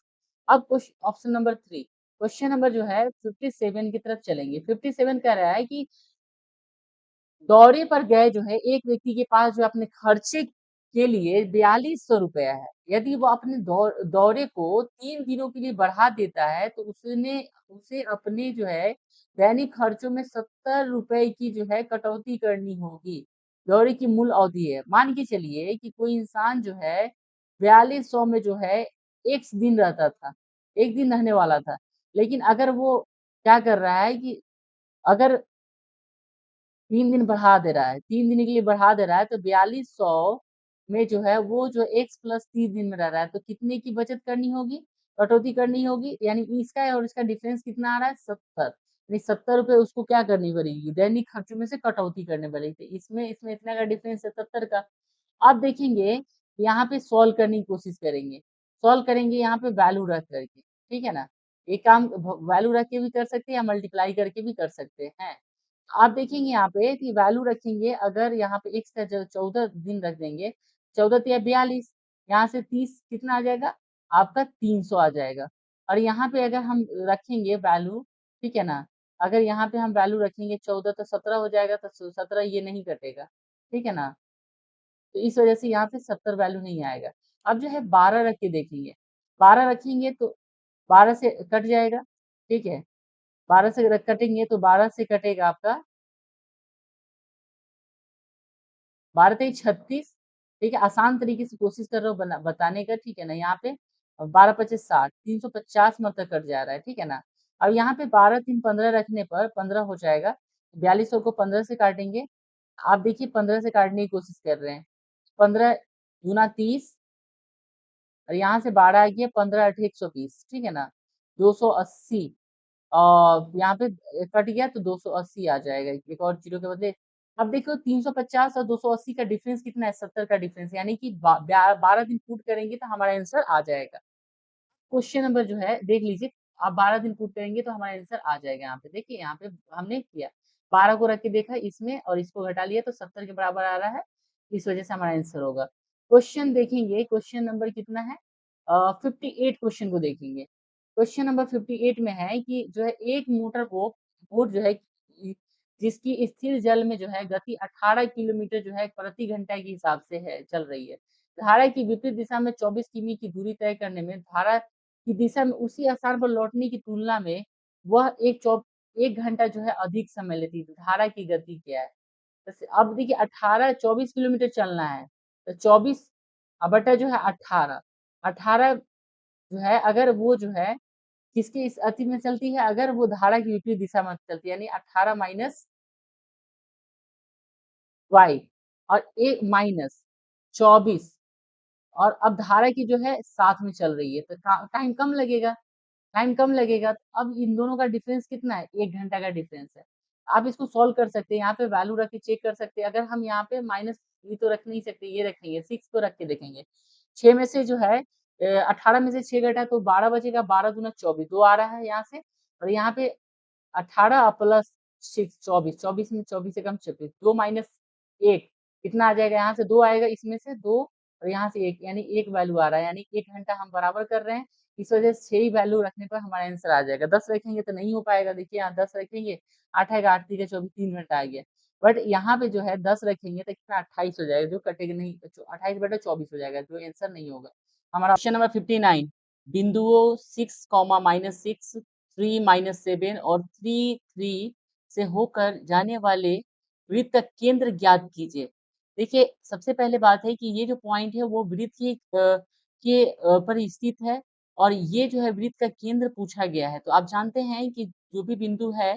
अब ऑप्शन नंबर 3 क्वेश्चन नंबर जो है 57 की तरफ चलेंगे। 57 कह रहा है कि दौरे पर गए जो है एक व्यक्ति के पास जो अपने खर्चे के लिए 4200 रुपया है। यदि वो अपने दौरे को 3 दिनों के लिए बढ़ा देता है तो उसने उसे अपने जो है दैनिक खर्चों में 70 रुपए की जो है कटौती करनी होगी। दौरे की मूल अवधि है। मान के चलिए कि कोई इंसान जो है 4200 में जो है 1 दिन रहता था, 1 दिन रहने वाला था। लेकिन अगर वो क्या कर रहा है कि अगर 3 दिन बढ़ा दे रहा है, 3 दिन के लिए बढ़ा दे रहा है तो 4200 में जो है वो जो x प्लस 30 दिन में रह रहा है तो कितने की बचत करनी होगी? कटौती करनी होगी यानी इसका और इसका डिफरेंस कितना आ रहा है 70 यानी 70 रुपए उसको क्या करनी पड़ेगी? दैनिक खर्चों में से कटौती करनी पड़ेगी। तो इसमें इतना का डिफरेंस है 70 का। अब देखेंगे यहाँ पे सॉल्व करने की कोशिश करेंगे। सॉल्व करेंगे यहाँ पे वैल्यू रख करके, ठीक है ना? ये काम वैल्यू रख के भी कर सकते हैं या मल्टीप्लाई करके भी कर सकते हैं। आप देखेंगे यहाँ पे कि वैल्यू रखेंगे अगर यहाँ पे x का जो 14 दिन रख देंगे 14 तिया 42 यहाँ से 30 कितना आ जाएगा आपका 300 आ जाएगा और यहाँ पे अगर हम रखेंगे वैल्यू ठीक है ना अगर यहाँ पे हम वैल्यू रखेंगे 14 तो 17 हो जाएगा तो 17 ये नहीं कटेगा ठीक है ना तो इस वजह से यहाँ पे 70 वैल्यू नहीं आएगा अब जो है 12 रख के देखेंगे 12 रखेंगे तो 12 से कट जाएगा ठीक है 12 से कटेंगे तो 12 से कटेगा आपका 12 तेईस 36 ठीक है आसान तरीके से कोशिश कर रहा हूँ बताने का ठीक है ना यहाँ पे 12 पच्चीस 60 350 मतलब कट जा रहा है ठीक है ना अब यहाँ पे 12 3 15 रखने पर 15 हो जाएगा 4200 को 15 से काटेंगे आप देखिए 15 से काटने की कोशिश कर रहे हैं 15 गुना 30 और यहाँ से 12 आ गया 15 अठे 120 ठीक है ना 280 और यहाँ पे कट गया तो 280 आ जाएगा एक और जीरो के बदले अब देखो 350 और 280 का डिफरेंस कितना है 70 का डिफरेंस यानी कि 12 दिन पुट करेंगे तो हमारा आंसर आ जाएगा क्वेश्चन नंबर जो है देख लीजिए आप 12 दिन पुट करेंगे तो हमारा आंसर आ जाएगा यहाँ पे देखिए यहाँ पे हमने किया 12 को रख के देखा इसमें और इसको घटा लिया तो 70 के बराबर आ रहा है इस वजह से हमारा आंसर होगा क्वेश्चन देखेंगे क्वेश्चन नंबर कितना है 58 क्वेश्चन को देखेंगे क्वेश्चन नंबर 58 में है कि जो है एक मोटर बोट जो है जिसकी स्थिर जल में जो है गति 18 किलोमीटर जो है प्रति घंटा के हिसाब से है चल रही है धारा की विपरीत दिशा में 24 किमी की दूरी तय करने में धारा की दिशा में उसी स्थान पर लौटने की तुलना में वह एक घंटा जो है अधिक समय लेती है धारा की गति क्या है जैसे अब देखिए 18 24 किलोमीटर चलना है तो 24 बटा जो है 18 18 जो है अगर वो जो है किसके इस अति में चलती है अगर वो धारा की विपरीत दिशा में चलती है यानी 18 माइनस वाई और एक माइनस 24 और अब धारा की जो है साथ में चल रही है तो टाइम कम लगेगा टाइम कम लगेगा तो अब इन दोनों का डिफरेंस कितना है 1 घंटा का डिफरेंस है आप इसको सॉल्व कर सकते हैं यहाँ पे वैल्यू रख के चेक कर सकते हैं अगर हम यहाँ पे माइनस ये तो रख नहीं सकते ये रखेंगे 6 को रख के देखेंगे 6 में से जो है 18 में से 6 घटा तो 12 बचेगा 12 दूना 24 दो आ रहा है यहाँ से और यहाँ पे 18 प्लस 6 24 24 में 24 से कम 26 2 माइनस 1 कितना आ जाएगा यहाँ से 2 आएगा इसमें से 2 और यहाँ से 1 यानी 1 वैल्यू आ रहा है यानी 1 घंटा हम बराबर कर रहे हैं इस वजह से 6 ही वैल्यू रखने पर हमारा आंसर आ जाएगा 10 रखेंगे तो नहीं हो पाएगा देखिए यहाँ 10 रखेंगे 8 आएगा 8 3 24 3 घंटा आ गया बट यहाँ पे जो है 10 रखेंगे तो कितना 28 हो जाएगा जो कटेगा नहीं 28 बटा 24 हो जाएगा जो आंसर नहीं होगा हमारा ऑप्शन नंबर 59 बिंदुओं 6 कॉमा -6 3 -7 और 3 3 से होकर जाने वाले वृत्त का केंद्र ज्ञात कीजिए देखिए सबसे पहले बात है कि ये जो पॉइंट है वो वृत्त पर स्थित है और ये जो है वृत्त का केंद्र पूछा गया है तो आप जानते हैं कि जो भी बिंदु है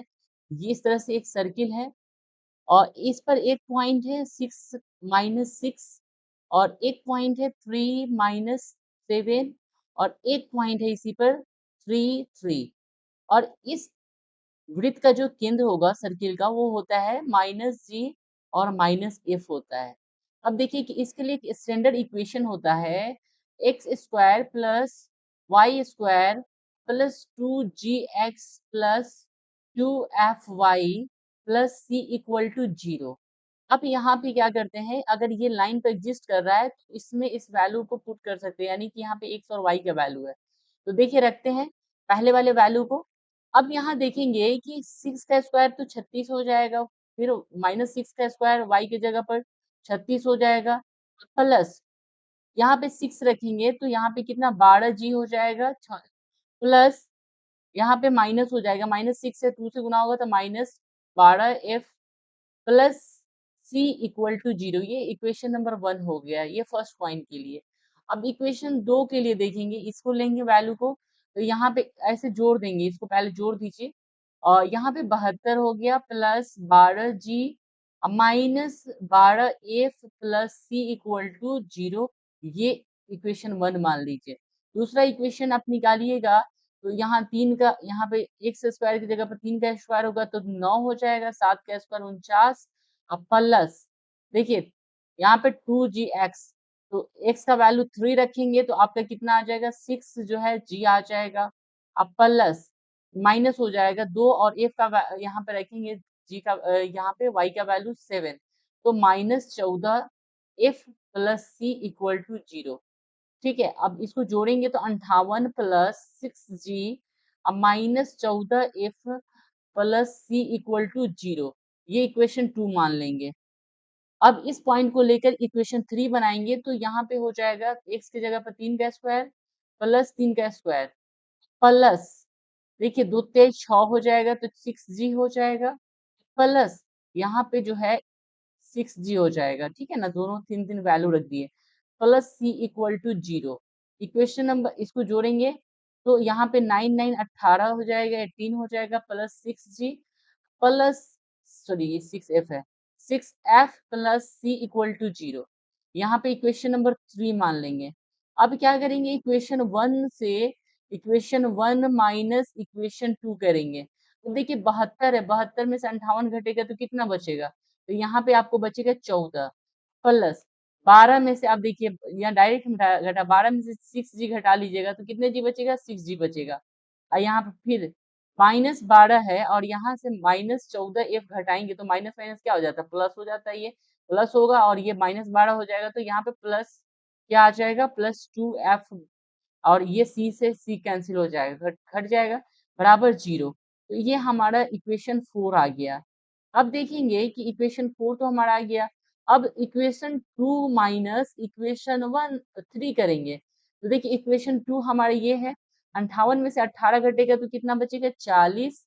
ये इस तरह से एक सर्किल है और इस पर एक पॉइंट है 6 - 6 और एक पॉइंट है 3 - 7 और एक पॉइंट है इसी पर 3 3 और इस वृत्त का जो केंद्र होगा सर्किल का वो होता है -g और -f होता है अब देखिए कि इसके लिए एक स्टैंडर्ड इक्वेशन होता है X square plus Y square plus 2gx plus 2fy plus c equal to 0। अब यहाँ पे क्या करते हैं, अगर ये लाइन पे एग्जिस्ट कर रहा है तो इसमें इस वैल्यू को पुट कर सकते हैं, यानी कि यहाँ पे एक्स और वाई का वैल्यू है। तो देखिए रखते हैं पहले वाले वैल्यू को। अब यहाँ देखेंगे कि 6 का स्क्वायर तो 36 हो जाएगा, फिर -6 का स्क्वायर वाई की जगह पर 36 हो जाएगा, प्लस यहाँ पे 6 रखेंगे तो यहाँ पे कितना 12g हो जाएगा, प्लस यहाँ पे माइनस हो जाएगा, -6 से 2 से गुना होगा तो -12f plus c equal to 0। ये इक्वेशन नंबर 1 हो गया, ये फर्स्ट पॉइंट के लिए। अब इक्वेशन 2 के लिए देखेंगे, इसको लेंगे वैल्यू को, तो यहाँ पे ऐसे जोड़ देंगे, इसको पहले जोड़ दीजिए और यहाँ पे 72 हो गया plus 12g -12f plus c equal to 0। ये इक्वेशन 1 मान लीजिए। दूसरा इक्वेशन आप निकालिएगा तो यहाँ 3 का, यहाँ पे एक्स स्क्वायर की जगह पर 3 का स्क्वायर होगा तो 9 हो जाएगा, 7 का स्क्वायर 49, अब प्लस देखिए यहाँ पे 2gx, तो x का वैल्यू 3 रखेंगे तो आपका कितना आ जाएगा 6 जो है g आ जाएगा, अब प्लस माइनस हो जाएगा 2 और f का यहाँ पे रखेंगे g का, यहाँ पे y का वैल्यू 7, तो -14 f plus c equal to 0। ठीक है, अब इसको जोड़ेंगे तो 58 प्लस 6g अब -14f plus c equal to 0। ये इक्वेशन 2 मान लेंगे। अब इस पॉइंट को लेकर इक्वेशन 3 बनाएंगे तो यहाँ पे हो जाएगा x की जगह पर 3 का स्क्वायर प्लस 3 का स्क्वायर प्लस देखिए 2 तेज 6 हो जाएगा तो 6g हो जाएगा, प्लस यहाँ पे जो है 6g हो जाएगा। ठीक है ना, दोनों 3 वैल्यू रख दिए, plus c equal to 0। Equation number इसको जोड़ेंगे तो यहाँ पे 9 9 18 हो जाएगा, 18 हो जाएगा प्लस 6g प्लस, सॉरी ये 6f है, 6f plus c equal to 0। यहाँ पे इक्वेशन नंबर 3 मान लेंगे। अब क्या करेंगे, इक्वेशन 1 से इक्वेशन 1 माइनस इक्वेशन 2 करेंगे तो देखिए 72 है, 72 में से 58 घटेगा तो कितना बचेगा, तो यहाँ पे आपको बचेगा 14 प्लस 12 में से आप देखिए यहाँ डायरेक्ट घटा 12 में से 6g घटा लीजिएगा तो कितने जी बचेगा 6g बचेगा। और यहाँ पे फिर -12 है और यहाँ से -14f घटाएंगे तो माइनस माइनस क्या हो जाता है प्लस हो जाता है, ये प्लस होगा और ये -12 हो जाएगा तो यहाँ पे प्लस क्या आ जाएगा +2f और ये c से c कैंसिल हो जाएगा, घट जाएगा बराबर 0। तो ये हमारा इक्वेशन 4 आ गया। अब देखेंगे कि इक्वेशन 4 तो हमारा आ गया, अब इक्वेशन 2 माइनस इक्वेशन 1 3 करेंगे तो देखिए इक्वेशन 2 हमारा ये है, 58 में से 18 घटेगा तो कितना बचेगा 40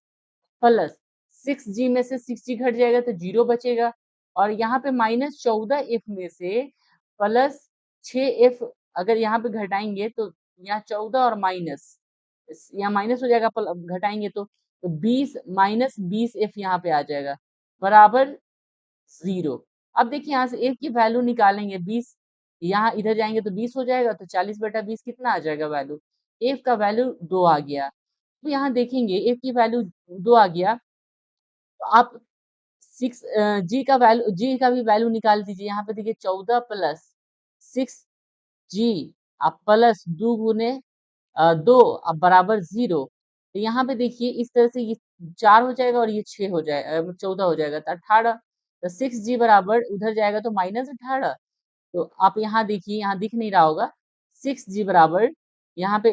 प्लस 6g में से 6g घट जाएगा तो 0 बचेगा और यहाँ पे -14f में से प्लस 6f अगर यहाँ पे घटाएंगे तो यहाँ 14 और माइनस, यहाँ माइनस हो जाएगा घटाएंगे तो 20 -20f यहाँ पे आ जाएगा बराबर 0। अब देखिए यहाँ से f की वैल्यू निकालेंगे 20, यहाँ इधर जाएंगे तो 20 हो जाएगा तो 40/20 कितना आ जाएगा वैल्यू, f का वैल्यू 2 आ गया। तो यहाँ देखेंगे f की वैल्यू 2 आ गया तो आप 6 g का भी वैल्यू निकाल दीजिए। यहाँ पे देखिए 14 प्लस 6g अब प्लस 2 गुने 2 अब बराबर 0। तो यहाँ पे देखिए इस तरह से ये 4 हो जाएगा और ये 6 हो जाएगा, 14 हो जाएगा तो 18, तो 6g बराबर उधर जाएगा तो -18। तो आप यहाँ देखिए, यहाँ दिख नहीं रहा होगा, 6g बराबर यहाँ पे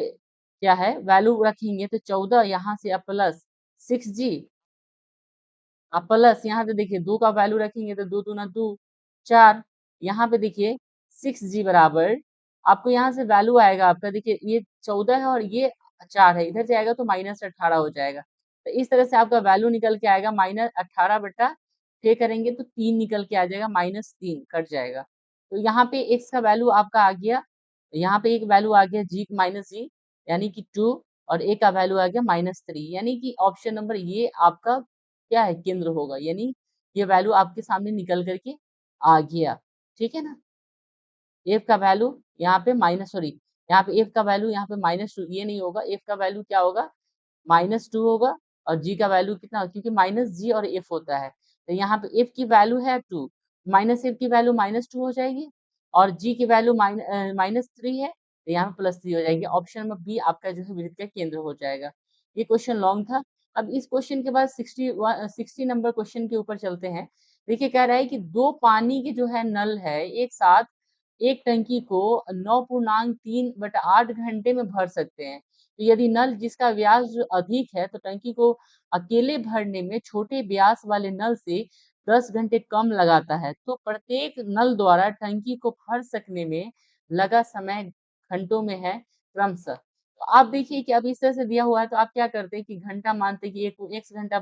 क्या है वैल्यू रखेंगे तो 14 यहाँ से अब प्लस 6g अब प्लस यहाँ पे देखिए 2 का वैल्यू रखेंगे तो 2 दूना 2 4, यहाँ पे देखिए 6g बराबर आपको यहाँ से वैल्यू आएगा आपका, देखिए ये 14 है और ये 4 है, इधर जाएगा तो -18 हो जाएगा। तो इस तरह से आपका वैल्यू निकल के आएगा -18/6 करेंगे तो 3 निकल के आ जाएगा, -3 कट जाएगा। तो यहाँ पे x का वैल्यू आपका आ गया, यहाँ पे एक वैल्यू आ गया g यानी कि 2 और a का वैल्यू आ गया -3, यानी कि ऑप्शन नंबर ये आपका क्या है केंद्र होगा, यानी ये वैल्यू आपके सामने निकल करके आ गया। ठीक है ना, f का वैल्यू यहाँ पे यहाँ पे f का वैल्यू यहाँ पे -2 ये नहीं होगा, f का वैल्यू क्या होगा -2 होगा और g का वैल्यू कितना, क्योंकि -g और f होता है तो यहाँ पे f की वैल्यू है 2, -f की वैल्यू -2 हो जाएगी और g की वैल्यू -3 है तो यहाँ पे +3 हो जाएगी। ऑप्शन नंबर बी आपका जो है वृत्त का केंद्र हो जाएगा। ये क्वेश्चन लॉन्ग था। अब इस क्वेश्चन के बाद 60 नंबर क्वेश्चन के ऊपर चलते हैं। देखिए कह रहा है कि 2 पानी के जो है नल है, एक साथ एक टंकी को 9.3/8 घंटे में भर सकते हैं। तो यदि नल जिसका व्यास जो अधिक है, तो टंकी को अकेले भरने में छोटे व्यास वाले नल से 10 घंटे कम लगाता है, तो प्रत्येक नल द्वारा टंकी को भर सकने में लगा समय घंटों में है क्रमशः। तो आप देखिए कि अब इस तरह से दिया हुआ है, तो आप क्या करते हैं कि घंटा मानते हैं कि एक को x घंटा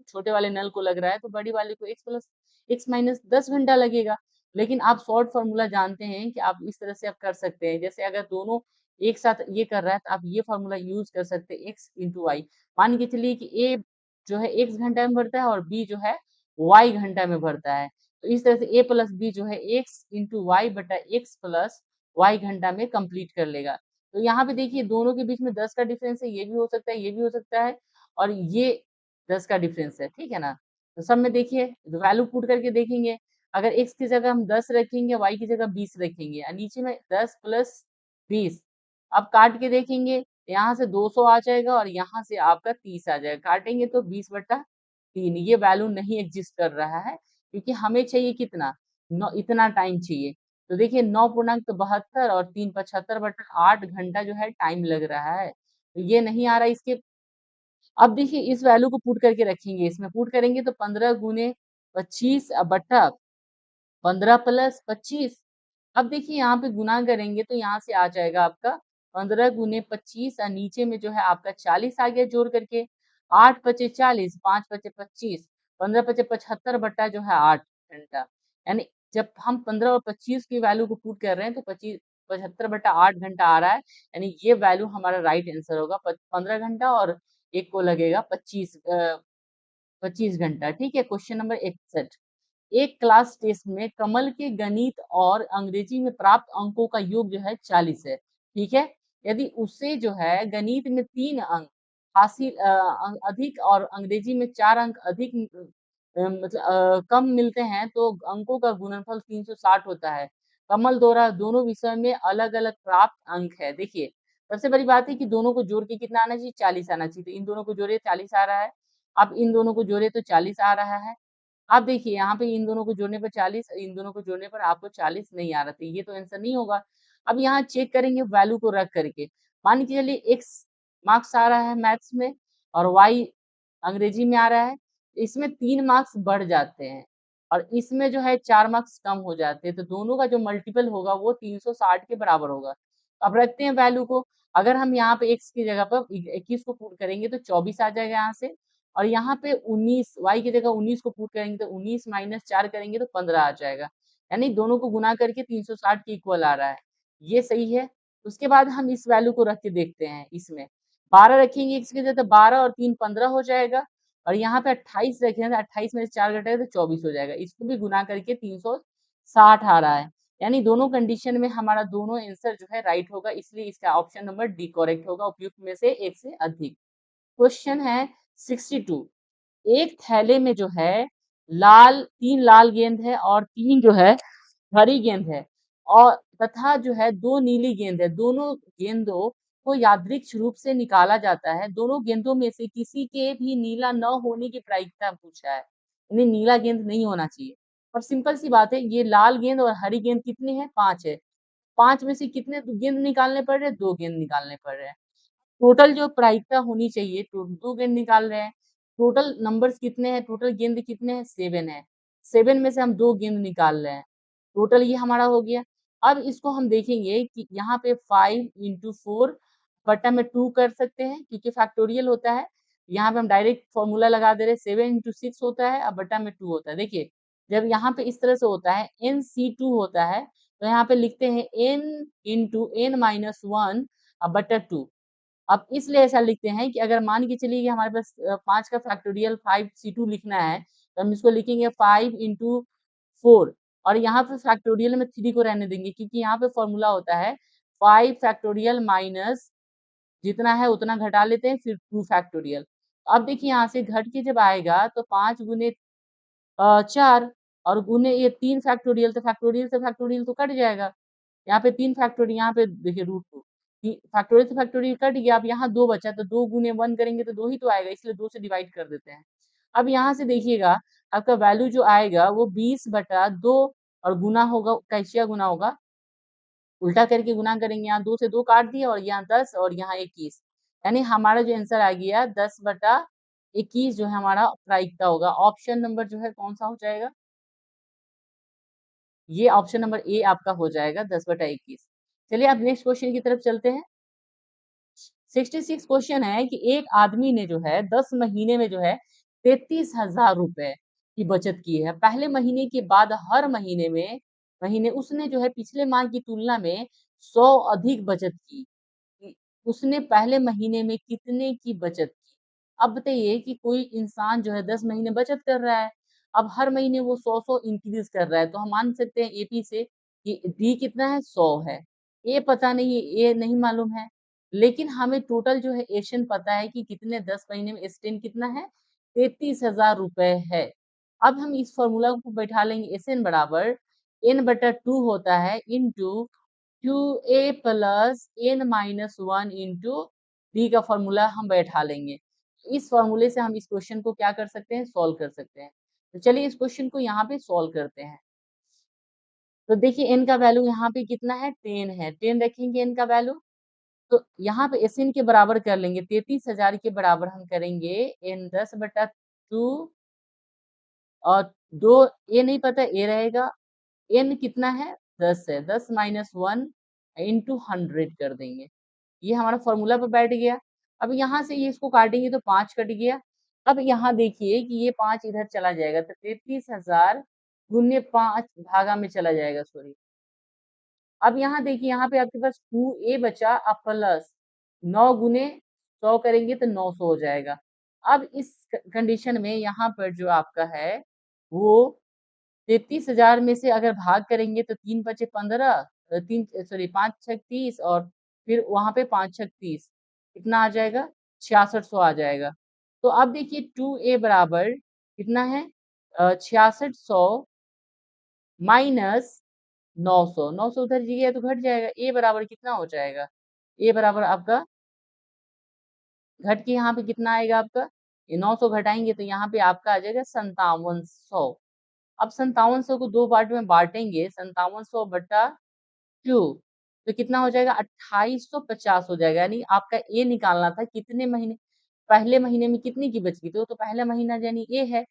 छोटे वाले नल को लग रहा है, तो बड़ी वाले को x प्लस x माइनस 10 घंटा लगेगा। लेकिन आप शॉर्ट फॉर्मूला जानते हैं कि आप इस तरह से आप कर सकते हैं। जैसे अगर दोनों एक साथ ये कर रहा है, तो आप ये फॉर्मूला यूज कर सकते हैं x इंटू वाई। मान के चलिए कि a जो है x घंटा में भरता है और b जो है y घंटा में भरता है। तो इस तरह से a प्लस बी जो है x इंटू वाई बटा x प्लस y घंटा में कंप्लीट कर लेगा। तो यहाँ पे देखिए दोनों के बीच में 10 का डिफरेंस है, ये भी हो सकता है, ये भी हो सकता है और ये 10 का डिफरेंस है, ठीक है ना? तो सब में देखिए वैल्यू पुट करके देखेंगे, अगर x की जगह हम 10 रखेंगे, y की जगह 20 रखेंगे और नीचे में 10 प्लस 20। अब काट के देखेंगे, यहाँ से 200 आ जाएगा और यहाँ से आपका 30 आ जाएगा। काटेंगे तो 20/3, ये वैल्यू नहीं एग्जिस्ट कर रहा है क्योंकि हमें चाहिए कितना? इतना टाइम चाहिए। तो देखिए 9.72 और 3 75/8 घंटा जो है टाइम लग रहा है। तो ये नहीं आ रहा इसके। अब देखिए इस वैल्यू को पुट करके रखेंगे, इसमें पुट करेंगे तो 15 गुने 25 बटा 15 प्लस 25। अब देखिए यहाँ पे गुना करेंगे तो यहाँ से आ जाएगा आपका 15 गुने 25 और नीचे में जो है आपका 40 आ गया जोड़ करके। 8 पचे 40, 5 पचे 25, 15 पचे 75 बटा जो है 8 घंटा। यानी जब हम 15 और 25 की वैल्यू को पुट कर रहे हैं तो 25 75/8 घंटा आ रहा है। यानी ये वैल्यू हमारा राइट आंसर होगा। 15 घंटा और एक को लगेगा 25 घंटा। ठीक है, क्वेश्चन नंबर 61। एक क्लास टेस्ट में कमल के गणित और अंग्रेजी में प्राप्त अंकों का योग जो है 40 है। ठीक है, यदि उसे जो है गणित में 3 अंक हासिल अधिक और अंग्रेजी में 4 अंक अधिक मतलब कम मिलते हैं तो अंकों का गुणनफल 360 होता है। कमल द्वारा दोनों विषय में अलग अलग प्राप्त अंक है। देखिए सबसे बड़ी बात है कि दोनों को जोड़ के कितना आना चाहिए? 40 आना चाहिए। तो इन दोनों को जोड़े 40 आ रहा है। अब इन दोनों को जोड़े तो 40 आ रहा है। आप देखिए यहाँ पे इन दोनों को जोड़ने पर 40, इन दोनों को जोड़ने पर आपको 40 नहीं आ रहा था, ये तो आंसर नहीं होगा। अब यहाँ चेक करेंगे वैल्यू को रख करके। मान के चलिए एक्स मार्क्स आ रहा है मैथ्स में और वाई अंग्रेजी में आ रहा है, इसमें 3 मार्क्स बढ़ जाते हैं और इसमें जो है 4 मार्क्स कम हो जाते हैं, तो दोनों का जो मल्टीपल होगा वो 360 के बराबर होगा। अब रखते हैं वैल्यू को। अगर हम यहाँ पे एक्स की जगह पर 21 को पुट करेंगे तो 24 आ जाएगा यहाँ से और यहाँ पे 19 y की जगह 19 को पुट करेंगे तो 19 माइनस 4 करेंगे तो 15 आ जाएगा। यानी दोनों को गुना करके 360 के इक्वल आ रहा है। ये सही है। उसके बाद हम इस वैल्यू को रख के देखते हैं इसमें। 12 रखेंगे x की जगह तो 12 और 3 15 हो जाएगा और यहाँ पे 28 रखेंगे तो 28 में से 4 घटेगा तो 24 हो जाएगा। इसको भी गुना करके 360 आ रहा है। यानी दोनों कंडीशन में हमारा दोनों आंसर जो है राइट होगा, इसलिए इसका ऑप्शन नंबर डी करेक्ट होगा, उपयुक्त में से एक से अधिक। क्वेश्चन है 62। एक थैले में जो है 3 लाल गेंद है और 3 जो है हरी गेंद है और तथा जो है 2 नीली गेंद है। दोनों गेंदों को यादृच्छिक रूप से निकाला जाता है। दोनों गेंदों में से किसी के भी नीला न होने की प्रायिकता पूछा है। यानी नीला गेंद नहीं होना चाहिए। और सिंपल सी बात है, ये लाल गेंद और हरी गेंद कितने हैं? 5 है। 5 में से कितने गेंद निकालने पड़ रहे हैं? 2 गेंद निकालने पड़ रहे हैं। टोटल जो प्रायिकता होनी चाहिए, 2 गेंद निकाल रहे हैं। टोटल नंबर्स कितने हैं? टोटल गेंद कितने हैं? 7 है। 7 में से हम 2 गेंद निकाल रहे हैं। टोटल ये हमारा हो गया। अब इसको हम देखेंगे कि यहाँ पे 5 इंटू 4 बटा में 2 कर सकते हैं क्योंकि फैक्टोरियल होता है। यहाँ पे हम डायरेक्ट फॉर्मूला लगा दे रहे हैं। 7 इंटू 6 होता है और बटा में 2 होता है। देखिए जब यहाँ पे इस तरह से होता है NC2 होता है तो यहाँ पे लिखते हैं n इंटू n माइनस 1 बटा 2। अब इसलिए ऐसा लिखते हैं कि अगर मान के चलिए कि हमारे पास 5 का फैक्टोरियल 5C2 लिखना है तो हम इसको लिखेंगे 5 इंटू 4 और यहाँ पे फैक्टोरियल में 3 को रहने देंगे क्योंकि यहाँ पे फॉर्मूला होता है 5 फैक्टोरियल माइनस जितना है उतना घटा लेते हैं फिर 2 फैक्टोरियल। अब देखिए यहाँ से घट के जब आएगा तो 5 गुने 4 और गुने ये 3 फैक्टोरियल, तो फैक्टोरियल से फैक्टोरियल तो कट जाएगा। यहाँ पे 3 फैक्टोरियल, यहाँ पे देखिए रूट 2 फैक्टोरियल से फैक्टोरियल कट गया, अब यहाँ 2 बचा, तो 2 गुने 1 करेंगे तो 2 ही तो आएगा, इसलिए 2 से डिवाइड कर देते हैं। अब यहाँ से देखिएगा, आपका वैल्यू जो आएगा वो 20/2 और गुना होगा, कैसिया गुना होगा, उल्टा करके गुना करेंगे, यहाँ 2 से 2 काट दिया और यहाँ 10 और यहाँ 21, यानी हमारा जो आंसर आ गया 10/21 जो है हमारा प्रायिकता होगा। ऑप्शन नंबर जो है कौन सा हो जाएगा? ये ऑप्शन नंबर ए आपका हो जाएगा 10/21। चलिए अब नेक्स्ट क्वेश्चन की तरफ चलते हैं। 66 क्वेश्चन है कि एक आदमी ने जो है 10 महीने में जो है 33,000 रुपए की बचत की है। पहले महीने के बाद हर महीने उसने जो है पिछले माह की तुलना में 100 अधिक बचत की। उसने पहले महीने में कितने की बचत की? अब बताइए कि कोई इंसान जो है 10 महीने बचत कर रहा है, अब हर महीने वो 100-100 इंक्रीज कर रहा है, तो हम मान सकते हैं एपी से कि डी कितना है? 100 है। ए पता नहीं है, ए नहीं मालूम है, लेकिन हमें टोटल जो है एशन पता है कि कितने 10 महीने में एसटेन कितना है? 33,000 रुपए है। अब हम इस फॉर्मूला को बैठा लेंगे, एसएन बराबर n/2 होता है into 2a plus n-1 into D का फॉर्मूला हम बैठा लेंगे। इस फॉर्मूले से हम इस क्वेश्चन को क्या कर सकते हैं? सॉल्व कर सकते हैं। तो चलिए इस क्वेश्चन को यहाँ पे सॉल्व करते हैं। तो देखिए n का वैल्यू यहाँ पे कितना है? 10 है, 10 रखेंगे n का वैल्यू, तो यहाँ पे एसएन के बराबर कर लेंगे, 33,000 के बराबर हम करेंगे n 10/2 और 2 ए नहीं पता, ए रहेगा, n कितना है? 10 है, 10 माइनस 1 इंटू 100 कर देंगे। ये हमारा फॉर्मूला पे बैठ गया। अब यहाँ से ये इसको काटेंगे तो 5 कट गया। अब यहाँ देखिए कि ये 5 इधर चला जाएगा, तो 33,000 गुने 5 भागा में चला जाएगा, सॉरी। अब यहाँ देखिए, यहाँ पे आपके पास 2a बचा, अब प्लस 9 गुने 100 करेंगे तो 900 हो जाएगा। अब इस कंडीशन में यहाँ पर जो आपका है वो 33,000 में से अगर भाग करेंगे तो 3 बचे 15, 3 सॉरी 5 छक 30 और फिर वहां पे 5 छक 30, कितना आ जाएगा? 6600 आ जाएगा। तो अब देखिए 2a बराबर कितना है? 6600 माइनस 900, 900 उधर गया तो घट जाएगा, ए बराबर कितना हो जाएगा? ए बराबर आपका घट के यहाँ पे कितना आएगा आपका? ये 900 घटाएंगे तो यहाँ पे आपका आ जाएगा 5700। अब 5700 को 2 पार्ट में बांटेंगे, 5700/2, तो कितना हो जाएगा? 2850 हो जाएगा, यानी आपका ए निकालना था कितने महीने, पहले महीने में कितनी की बच गई, तो पहला महीना यानी ए है।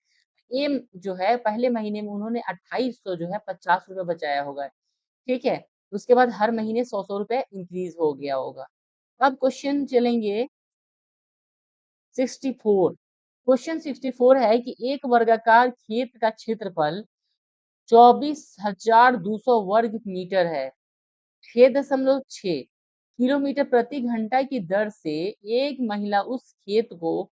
ए जो है पहले महीने में उन्होंने 2800 जो है 50 रुपए बचाया होगा, ठीक है। उसके बाद हर महीने 100-100 रुपए इंक्रीज हो गया होगा। अब क्वेश्चन चलेंगे 64। क्वेश्चन 64 है कि एक वर्गाकार खेत का क्षेत्रफल 24,200 वर्ग मीटर है। 6.6 किलोमीटर प्रति घंटा की दर से एक महिला उस खेत को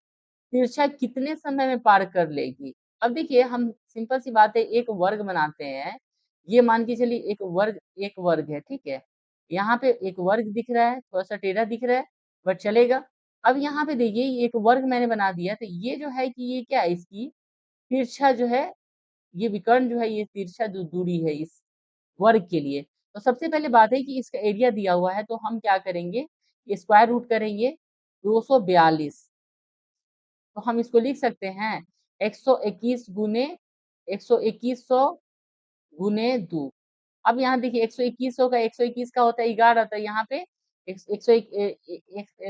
तिरछा कितने समय में पार कर लेगी? अब देखिए, हम सिंपल सी बात है, एक वर्ग बनाते हैं। ये मान के चलिए एक वर्ग है, ठीक है। यहाँ पे एक वर्ग दिख रहा है, थोड़ा सा टेढ़ा दिख रहा है, बट चलेगा। अब यहाँ पे देखिए, ये एक वर्ग मैंने बना दिया, तो ये जो है कि ये क्या है, इसकी तिरछा जो है, ये विकर्ण जो है, ये तिरछा जो दूरी है इस वर्ग के लिए। तो सबसे पहले बात है कि इसका एरिया दिया हुआ है, तो हम क्या करेंगे, स्क्वायर रूट करेंगे 242। तो हम इसको लिख सकते हैं 121 गुने 12100 गुने 2। अब यहाँ देखिए 121 का 121 का होता है 11, तो यहाँ पे एक सौ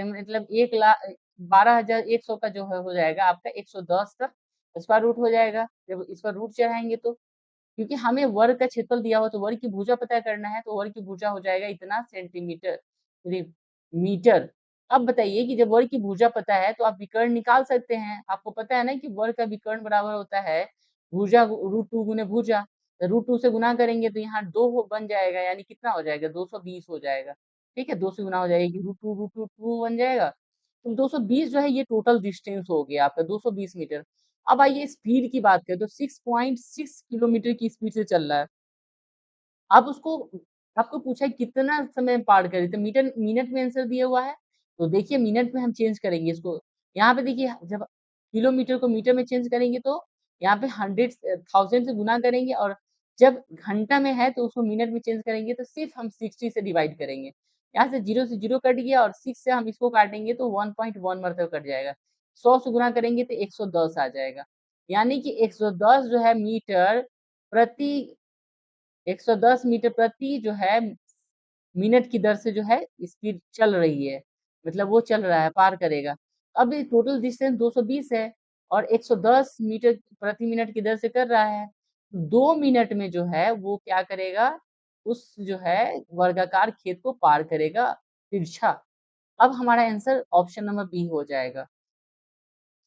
मतलब 1,12,100 का जो है हो जाएगा आपका 110 का स्क्वायर रूट हो जाएगा, जब इस पर रूट चढ़ाएंगे तो, क्योंकि हमें वर्ग का क्षेत्रफल दिया हुआ तो वर्ग की भुजा पता करना है, तो वर्ग की भुजा हो जाएगा इतना सेंटीमीटर मीटर। अब बताइए कि जब वर्ग की भुजा पता है तो आप विकर्ण निकाल सकते हैं। आपको पता है ना कि वर्ग का विकर्ण बराबर होता है भुजा √2 गुने भुजा, तो √2 से गुना करेंगे तो यहाँ 2 बन जाएगा, यानी कितना हो जाएगा? 220 हो जाएगा, ठीक है। 2 से गुना हो जाएगी, √2 बन जाएगा, तो 220 जो है ये टोटल डिस्टेंस हो गया आपका 220 मीटर। अब आइए स्पीड की बात करें तो 6.6 किलोमीटर की स्पीड से चल रहा है। अब उसको आपको पूछा है कितना समय में पार करे, तो मीटर मिनट में आंसर दिया हुआ है, तो देखिए मिनट में हम चेंज करेंगे इसको। यहाँ पे देखिए, जब किलोमीटर को मीटर में चेंज करेंगे तो यहाँ पे 100,000 से गुना करेंगे, और जब घंटा में है तो उसको मिनट में चेंज करेंगे, तो सिर्फ हम 60 से डिवाइड करेंगे। यहाँ से 0 से 0 कट गया और 6 से हम इसको काटेंगे तो 1.1 मरतबा कट जाएगा। 100 से गुना करेंगे तो 110 आ जाएगा। यानी कि 110 जो है मीटर प्रति 110 मीटर प्रति जो है मिनट की दर से जो है स्पीड चल रही है, मतलब वो चल रहा है, पार करेगा। अब ये टोटल डिस्टेंस 220 है और 110 मीटर प्रति मिनट की दर से कर रहा है। 2 मिनट में जो है वो क्या करेगा, उस जो है वर्गाकार खेत को पार करेगा तिरछा। अब हमारा आंसर ऑप्शन नंबर बी हो जाएगा।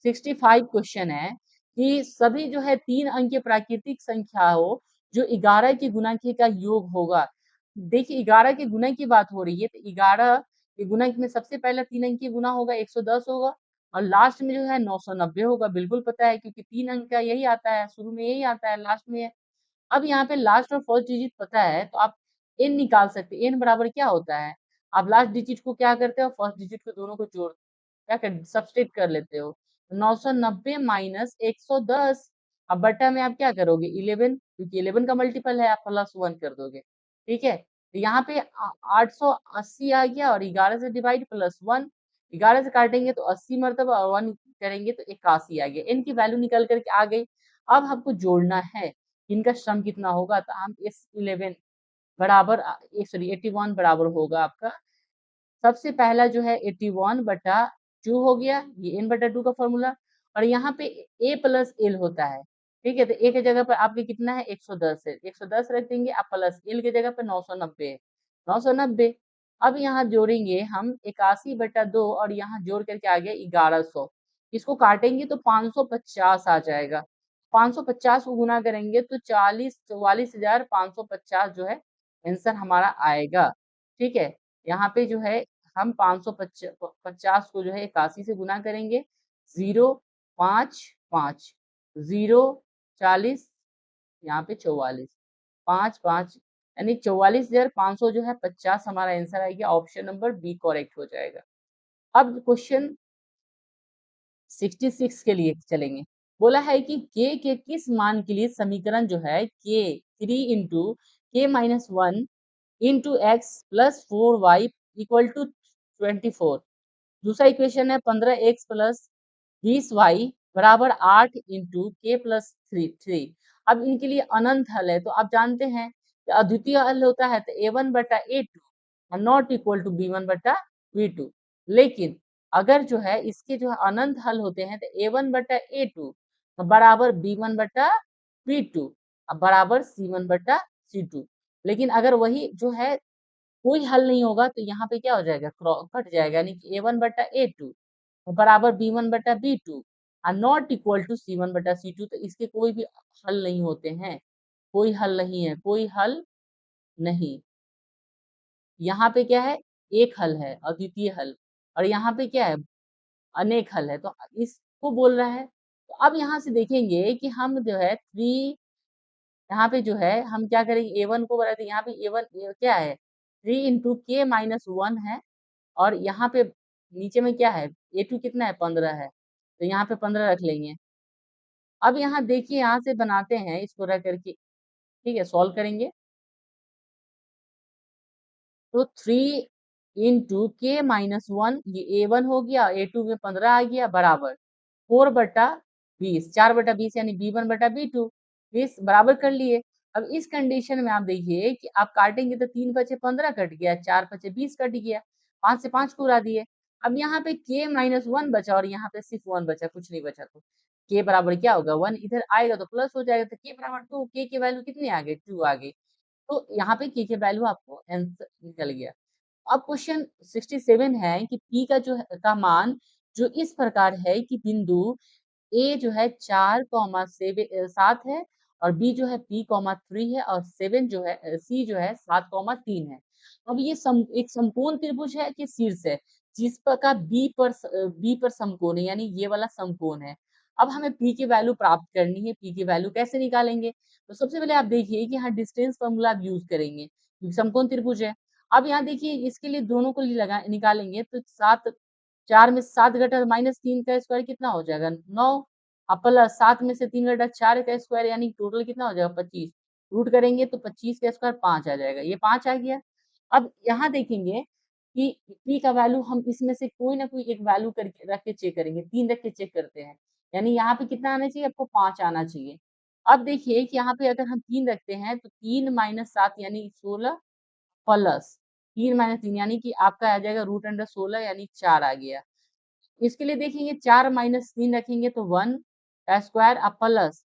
65 क्वेश्चन है कि सभी जो है 3 अंकीय प्राकृतिक संख्या हो जो 11 के गुणक का योग होगा। देखिए 11 के गुणक की बात हो रही है तो 11 के गुणक में सबसे पहला 3 अंकीय गुना होगा 110 होगा और लास्ट में जो है 990 होगा। बिल्कुल पता है क्योंकि 3 अंक का यही आता है, शुरू में यही आता है, लास्ट में है। अब यहाँ पे लास्ट और फर्स्ट डिजिट पता है तो आप एन निकाल सकते हैं। एन बराबर क्या होता है, आप लास्ट डिजिट को क्या करते हो, फर्स्ट डिजिट को दोनों को जोड़ क्या कर सब्सट्रैक्ट कर लेते हो। 990 माइनस 110 अब बट्टा में आप क्या करोगे 11 क्योंकि 11 का मल्टीपल है, आप प्लस 1 कर दोगे। ठीक है तो यहाँ पे 880 आ गया और 11 से डिवाइड प्लस 1, 11 से काटेंगे तो 80 मरतबा और 1 करेंगे तो 81 आ गया। इनकी वैल्यू निकल करके आ गई। अब हमको जोड़ना है इनका सम कितना होगा, तो हम इस 11 बराबर सॉरी 81 बराबर होगा आपका सबसे पहला जो है 81 बटा 2 हो गया, ये n बटा 2 का फॉर्मूला। और यहाँ पे a प्लस एल होता है। ठीक है तो a की जगह पर आपके कितना है 110 है, 110 रख देंगे, आप प्लस एल की जगह पर 990 है, 990। अब यहाँ जोड़ेंगे हम 81 बटा 2 और यहाँ जोड़ करके आ गया 1100। इसको काटेंगे तो 550 आ जाएगा। 550 को गुना करेंगे तो 44,550 जो है आंसर हमारा आएगा। ठीक है यहाँ पे जो है हम 550 को जो है 81 से गुना करेंगे, 055 040 यहाँ पे 44 55 यानी 44,500 जो है 50 हमारा आंसर आएगा। ऑप्शन नंबर बी करेक्ट हो जाएगा। अब क्वेश्चन 66 के लिए चलेंगे। बोला है कि k के किस मान के लिए समीकरण जो है k 3 into K minus 1 into X plus 4y equal to 24। दूसरा इक्वेशन है 15x प्लस 20y बराबर 8 इंटू के प्लस थ्री। अब इनके लिए अनंत हल है तो आप जानते हैं कि अद्वितीय हल होता है तो a1 बटा a2 और नॉट इक्वल टू b1 बटा b2। लेकिन अगर जो है इसके जो है अनंत हल होते हैं तो a1 बटा a2 बराबर b1 बटा b2 बराबर c1 बटा c2। लेकिन अगर वही जो है कोई हल नहीं होगा तो यहाँ पे क्या हो जाएगा, कट जाएगा, यानी कि a1 बटा a2 बराबर b1 बटा b2 और नॉट इक्वल टू c1 बटा c2। तो इसके कोई भी हल नहीं होते हैं, कोई हल नहीं है, कोई हल नहीं। यहाँ पे क्या है, एक हल है अद्वितीय हल और यहाँ पे क्या है अनेक हल है, तो इसको बोल रहा है। तो अब यहाँ से देखेंगे कि हम जो है 3 यहाँ पे जो है हम क्या करेंगे a1 को बनाते हैं, यहाँ पे a1 क्या है 3 इंटू के माइनस 1 है और यहाँ पे नीचे में क्या है a2 कितना है 15 है तो यहाँ पे 15 रख लेंगे। अब यहाँ देखिए यहाँ से बनाते हैं इसको रख करके, ठीक है सॉल्व करेंगे तो 3 इंटू के माइनस 1 ये a1 हो गया, a2 में 15 आ गया बराबर 4 बटा 20, 4 बटा 20 यानी b1 बटा b2, 20 बराबर कर लिए। अब इस कंडीशन में आप देखिए कि आप काटेंगे तो 3 बचे 15 कट गया, 4 बचे 20 कट गया, 5 से 5 को उड़ा दिए। अब यहाँ पे k माइनस 1 बचा और यहाँ पे सिर्फ 1 बचा, कुछ नहीं बचा। तो k बराबर क्या होगा 1 इधर आएगा तो प्लस हो जाएगा, तो k बराबर 2, k की वैल्यू कितनी आ गई 2 आ गई। तो यहाँ पे k की वैल्यू आपको आंसर निकल गया। अब क्वेश्चन 67 है कि p का जो है का मान जो इस प्रकार है कि बिंदु ए जो है 4,7 है और बी जो है p,3 है और 7 जो है सी जो है 7,3 है। अब ये एक समकोण त्रिभुज है कि शीर्ष है जिस पर का बी पर समकोण है, यानी ये वाला समकोण है। अब हमें p की वैल्यू प्राप्त करनी है। p की वैल्यू कैसे निकालेंगे, तो सबसे पहले आप देखिए कि यहाँ डिस्टेंस फॉर्मूला आप यूज करेंगे क्योंकि समकोण त्रिभुज है। अब यहाँ देखिए इसके लिए दोनों को लगा निकालेंगे तो 7 4 में 7 घटा माइनस 3 का स्क्वायर कितना हो जाएगा 9 अब प्लस 7 में से 3 घटा 4 का स्क्वायर यानी टोटल कितना हो जाएगा 25। रूट करेंगे तो 25 का स्क्वायर 5 आ जाएगा, ये 5 आ गया। अब यहाँ देखेंगे कि p का वैल्यू हम इसमें से कोई ना कोई एक वैल्यू करके रख के चेक करेंगे, 3 रख के चेक करते हैं। यानी यहाँ पे कितना आना चाहिए? आपको 5 आना चाहिए। अब देखिए कि यहाँ पे अगर हम 3 रखते हैं तो 3 माइनस 7 यानी 16 प्लस 3 माइनस 3 यानी कि आपका आ जाएगा रूट अंडर 16 यानी 4 आ गया। इसके लिए देखेंगे 4 माइनस 3 रखेंगे तो 1 का स्क्वायर अब प्लस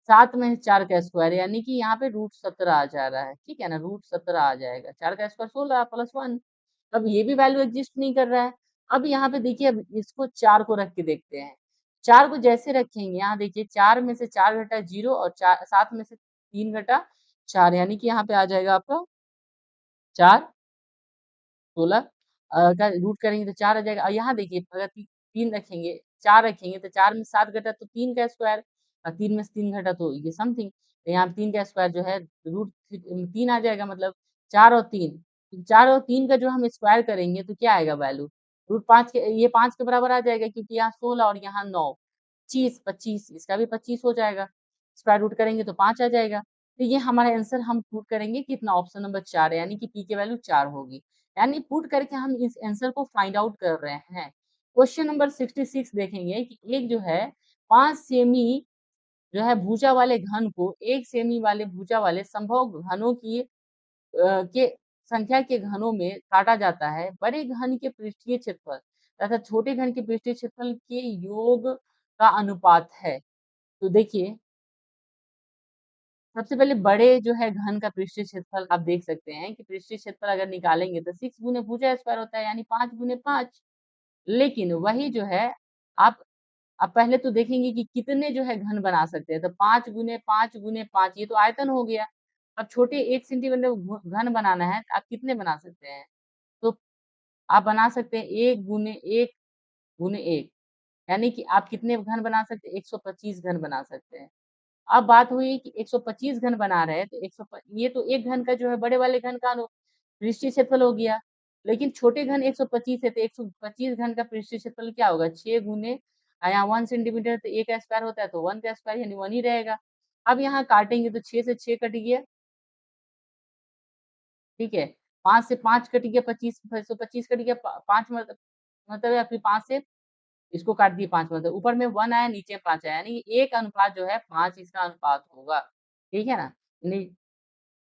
7 में 4 का स्क्वायर यानी कि यहाँ पे रूट 17 आ जा रहा है। ठीक है ना, रूट 17 आ जाएगा। 4 का स्क्वायर 16 प्लस 1। अब ये भी वैल्यू एग्जिस्ट नहीं कर रहा है। अब यहाँ पे देखिए, अब इसको 4 को रख के देखते हैं। 4 को जैसे रखेंगे, यहाँ देखिए 4 में से 4 घटा 0 और 7 में से 3 घटा 4 यानी कि यहाँ पे आ जाएगा आपका 4 16 का रूट करेंगे तो 4 आ जाएगा। और यहाँ देखिए अगर 3 रखेंगे, 4 रखेंगे तो 4 में 7 घटा तो 3 का स्क्वायर और 3 में से 3 घटा तो ये समथिंग। तो यहाँ 3 का स्क्वायर जो है रूट 3 आ जाएगा, मतलब 4 और 3। 4 और 3 का जो हम स्क्वायर करेंगे तो क्या आएगा वैल्यू? रूट 5 के, ये 5 के बराबर आ जाएगा क्योंकि यहाँ 16 और यहाँ 9, 25 इसका भी 25 हो जाएगा। स्क्वायर रूट करेंगे तो 5 आ जाएगा। तो ये हमारा आंसर हम पुट करेंगे कितना? ऑप्शन नंबर 4 है, यानी कि पी की वैल्यू 4 होगी। यानी पुट करके हम इस आंसर को फाइंड आउट कर रहे हैं। क्वेश्चन नंबर 66 देखेंगे कि एक जो है 5 सेमी जो है भुजा वाले घन को 1 सेमी वाले भुजा वाले संभव घनों की के संख्या के घनों में काटा जाता है। बड़े घन के पृष्ठीय क्षेत्रफल तथा छोटे घन के पृष्ठीय क्षेत्रफल के योग का अनुपात है। तो देखिए, सबसे पहले बड़े जो है घन का पृष्ठीय क्षेत्रफल आप देख सकते हैं कि पृष्ठीय क्षेत्रफल अगर निकालेंगे तो 6 गुने भुजा स्क्वायर होता है यानी 5 गुने 5। लेकिन वही जो है आप अब पहले तो देखेंगे कि कितने जो है घन बना सकते हैं। तो 5 गुने 5 गुने 5 ये तो आयतन हो गया। अब छोटे 1 सेंटीमीटर घन बनाना है तो आप कितने बना सकते हैं? तो आप बना सकते हैं 1 गुने 1 गुने 1 यानी कि आप कितने घन बना सकते हैं? 125 घन बना सकते हैं। अब बात हुई कि 125 घन बना रहे हैं तो 100 ये तो एक घन का जो है बड़े वाले घन का पृष्ठीय क्षेत्रफल हो गया। लेकिन छोटे घन 125 है तो 125 घन का पृष्ठीय क्षेत्रफल क्या होगा? 6 गुने यहाँ 1 सेंटीमीटर तो 1 का स्क्वायर होता है तो 1 का स्क्वायर यानी 1 ही रहेगा। अब यहाँ काटेंगे तो 6 से 6 कट गया, ठीक है। 5 से 5 कट गया, 25 125 कट गया, 5 मतलब या फिर 5 से इसको काट दिए 5 मतलब ऊपर में 1 आया, नीचे 5 आया यानी 1 अनुपात जो है 5 इसका अनुपात होगा। ठीक है ना? नहीं,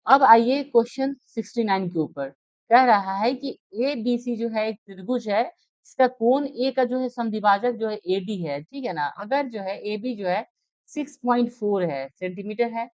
अब आइए क्वेश्चन 69 के ऊपर। कह रहा है कि एबीसी जो है एक त्रिभुज है, इसका कोण ए का जो है समद्विभाजक जो है एडी है, ठीक है ना? अगर जो है एबी जो है 6.4 है सेंटीमीटर है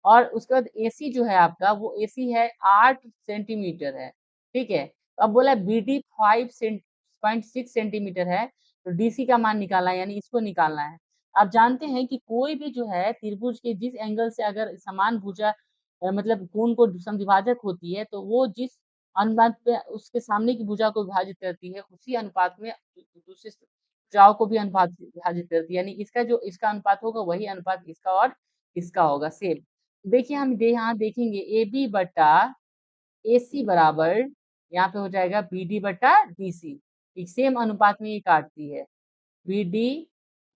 और उसके बाद एसी जो है आपका वो एसी है 8 सेंटीमीटर है, ठीक है? अब बोला बीडी 5.6 सेंटीमीटर है, तो डीसी का मान निकालना है यानी इसको निकालना है। आप जानते हैं कि कोई भी जो है त्रिभुज के जिस एंगल से अगर समान भुजा मतलब कोण को समद्विभाजक होती है तो वो जिस अनुपात पे उसके सामने की भुजा को विभाजित करती है उसी अनुपात में दूसरी भुजाओं को भी अनुपात विभाजित करती है, यानी इसका जो इसका अनुपात होगा वही अनुपात इसका और इसका होगा सेम। देखिए हम यहाँ देखेंगे ए बी बटा ए सी बराबर यहाँ पे हो जाएगा बी डी बटा डी सी, सेम अनुपात में ये काटती है। बीडी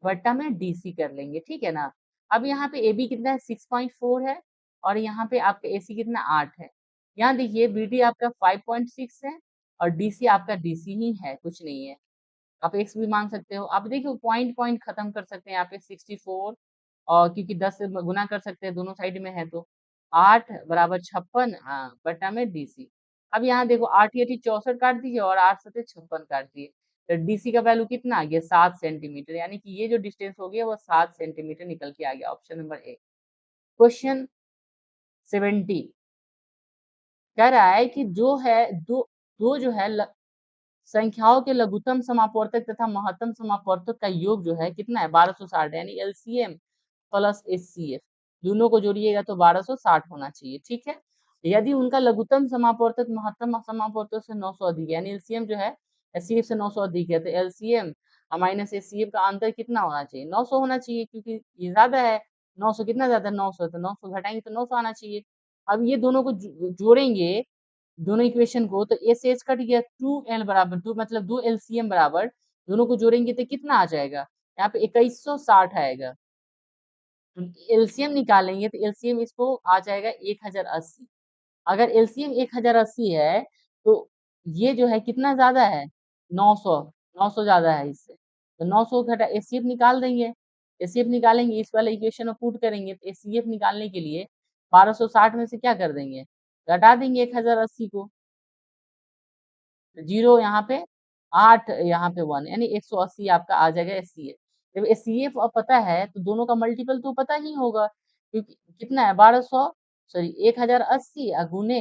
बट्टा में डीसी कर लेंगे, ठीक है ना? अब यहाँ पे एबी कितना है? 6.4 है और यहाँ पे आपका एसी कितना 8 है। यहाँ देखिए बीडी आपका 5.6 है और डीसी आपका डीसी ही है, कुछ नहीं है। आप एक्स भी मान सकते हो। आप देखिए पॉइंट पॉइंट खत्म कर सकते हैं यहाँ पे 64 और क्योंकि 10 से गुना कर सकते हैं दोनों साइड में है तो 8 बराबर 56 बटा में डीसी। अब यहाँ देखो 8 या 64 काट दीजिए और 8 सते 56 काट दिए तो डीसी का वैल्यू कितना आ गया? 7 सेंटीमीटर, यानी कि ये जो डिस्टेंस हो गया वो 7 सेंटीमीटर निकल के आ गया। Option number A. क्वेश्चन 70 कह रहा है कि जो है दो दो जो है संख्याओं के लघुत्तम समापवर्तक तथा महत्तम समापवर्तक का योग जो है कितना है? 1260 यानी एलसीएम प्लस एचसीएफ दोनों को जोड़िएगा तो 1260 होना चाहिए, ठीक है। यदि उनका लघुत्तम समापवर्तक महत्तम समापवर्तक से 900 अधिक है यानी एलसीएम जो है एचसीएफ से 900 अधिक है तो एलसीएम माइनस एचसीएफ का अंतर कितना होना चाहिए? 900 होना चाहिए क्योंकि ये ज्यादा है। 900 कितना ज्यादा है? 900 तो 900 घटाएंगे तो 900 आना चाहिए। अब ये दोनों को जोड़ेंगे दोनों इक्वेशन को तो एस एच कट गया 2 एल बराबर 2 मतलब 2 एलसीएम बराबर दोनों को जोड़ेंगे तो कितना आ जाएगा? यहाँ पे 2160 आएगा। एलसीएम निकालेंगे तो एलसीएम इसको आ जाएगा 1080। अगर एलसीएम 1080 है तो ये जो है कितना ज़्यादा है? 900, 900 ज़्यादा है इससे। तो 900 घटा एचसीएफ निकाल देंगे। एचसीएफ निकालेंगे, इस वाले इक्वेशन में पुट करेंगे तो एचसीएफ निकालने के लिए 1260 में से क्या कर देंगे? घटा देंगे 1080 को। 0 यहाँ पे, 8 यहाँ पे 1 यानी 180 आपका आ जाएगा एचसीएफ। जब एचसीएफ अब पता है तो दोनों का मल्टीपल तो पता ही होगा, क्योंकि कितना है 1200 सॉरी 1080 गुने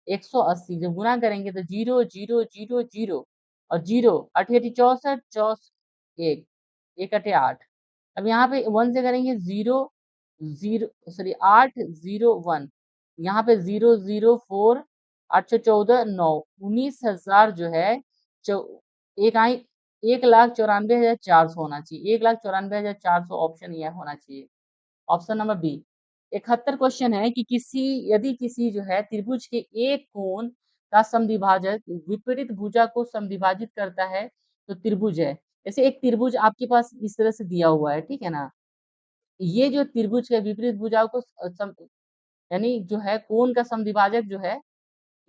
180, जब गुना करेंगे तो 0 0 0 0 और 0 8 8 64 64 1 1 8 8। अब यहाँ पे 1 से करेंगे 0 0 सॉरी 8 0 1, यहाँ पे 0 0 4 814 9 19,000 जो है एक आई 1,94,400 होना चाहिए। 1,94,400 ऑप्शन यह होना चाहिए। Option number B. 71 क्वेश्चन है कि यदि किसी जो है त्रिभुज के एक कोण का समद्विभाजक विपरीत भुजा को समद्विभाजित करता है तो त्रिभुज है। जैसे एक त्रिभुज आपके पास इस तरह से दिया हुआ है, ठीक है ना? ये जो त्रिभुज के विपरीत भुजाओं को यानी जो है कोण का समद्विभाजक जो है,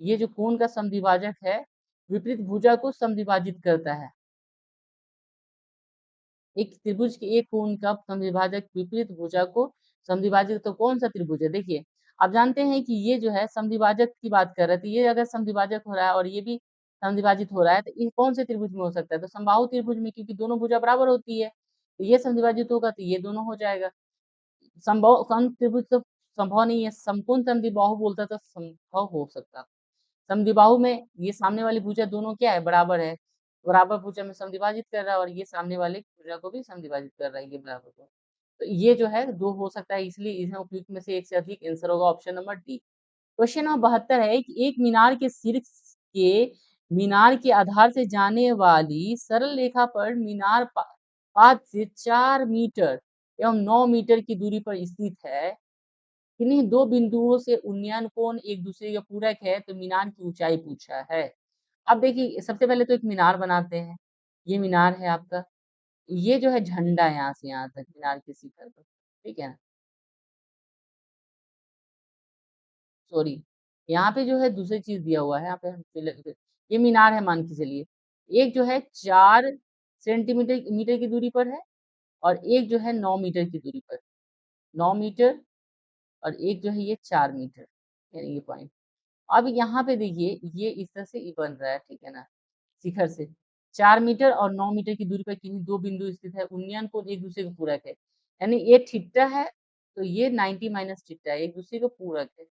ये जो कोण का समद्विभाजक है विपरीत भुजा को समद्विभाजित करता है। एक त्रिभुज के एक कोण का समद्विभाजक विपरीत भुजा को समद्विभाजित, तो कौन सा त्रिभुज है? देखिए, आप जानते हैं कि ये जो है समद्विभाजक की बात कर रहे थे, ये अगर समद्विभाजक हो रहा है और ये भी समद्विभाजित हो रहा है तो ये कौन से त्रिभुज में हो सकता है? तो समबाहु त्रिभुज में, क्योंकि दोनों भुजा बराबर होती है, तो ये समद्विभाजित होगा तो ये दोनों हो जाएगा। संभव सम त्रिभुज तो संभव नहीं है, समकोण समद्विबाहु बोलता तो संभव हो सकता। समद्विबाहु में ये सामने वाली भुजा दोनों क्या है? बराबर है। बराबर भुजा में समद्विभाजित कर रहा है और ये सामने वाले भुजा को भी समद्विभाजित कर रहा है, ये बराबर को। तो ये जो है दो हो सकता है, इसलिए इसमें उपयुक्त में से एक से अधिक आंसर होगा option number D. Question number 72 है कि एक मीनार के शीर्ष के मीनार के आधार से जाने वाली सरल रेखा पर मीनार पाद से 4 मीटर एवं 9 मीटर की दूरी पर स्थित है। किन्हीं दो बिंदुओं से उन्नयन कोण एक दूसरे के पूरक है तो मीनार की ऊंचाई पूछा है। अब देखिए, सबसे पहले तो एक मीनार बनाते हैं। ये मीनार है आपका, ये जो है झंडा है यहाँ से यहाँ तक मीनार के शिखर पर, ठीक है। सॉरी, यहाँ पे जो है दूसरी चीज दिया हुआ है, यहाँ पे ये मीनार है मान के चलिए। एक जो है 4 सेंटीमीटर मीटर की दूरी पर है और एक जो है 9 मीटर की दूरी पर, 9 मीटर, और एक जो है ये 4 मीटर, यानी ये पॉइंट। अब यहाँ पे देखिए ये इस तरह से बन रहा है, ठीक है ना? शिखर से 4 मीटर और 9 मीटर की दूरी पर किन्हीं दो बिंदु स्थित है, उन्नयन कोण एक दूसरे के पूरक है, यानी ये थीटा है तो ये 90 माइनस थीटा है, एक दूसरे को पूरक है।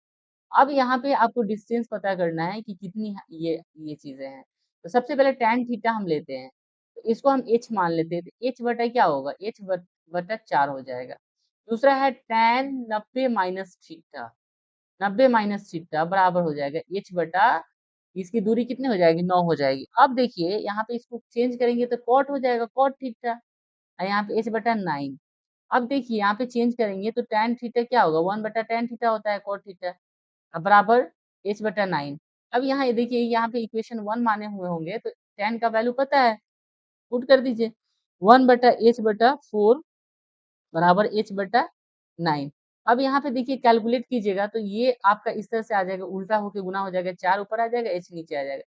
अब यहाँ पे आपको डिस्टेंस पता करना है कि कितनी ये चीजें हैं। तो सबसे पहले tan थीटा हम लेते हैं, तो इसको हम h मान लेते हैं, तो h बटा क्या होगा? h बटा 4 हो जाएगा। दूसरा है tan 90 minus theta, 90 minus theta बराबर हो जाएगा h बटा, इसकी दूरी कितनी हो जाएगी? 9 हो जाएगी। अब देखिए यहाँ पे इसको चेंज करेंगे तो कॉट हो जाएगा, कॉट थीटा, और यहाँ पे h बटा 9। अब देखिए यहाँ पे चेंज करेंगे तो tan थीटा क्या होगा? 1 बटा tan थीटा होता है कॉट थीटा, बराबर h बटा 9। अब यहाँ ये देखिए, यहाँ पे इक्वेशन 1 माने हुए होंगे तो tan का वैल्यू पता है, पुट कर दीजिए, 1 बटा h बटा 4 बराबर h बटा 9। अब यहाँ पे देखिए कैलकुलेट कीजिएगा तो ये आपका इस तरह से आ जाएगा, उल्टा होके गुना हो जाएगा, 4 ऊपर आ जाएगा, h नीचे आ जाएगा,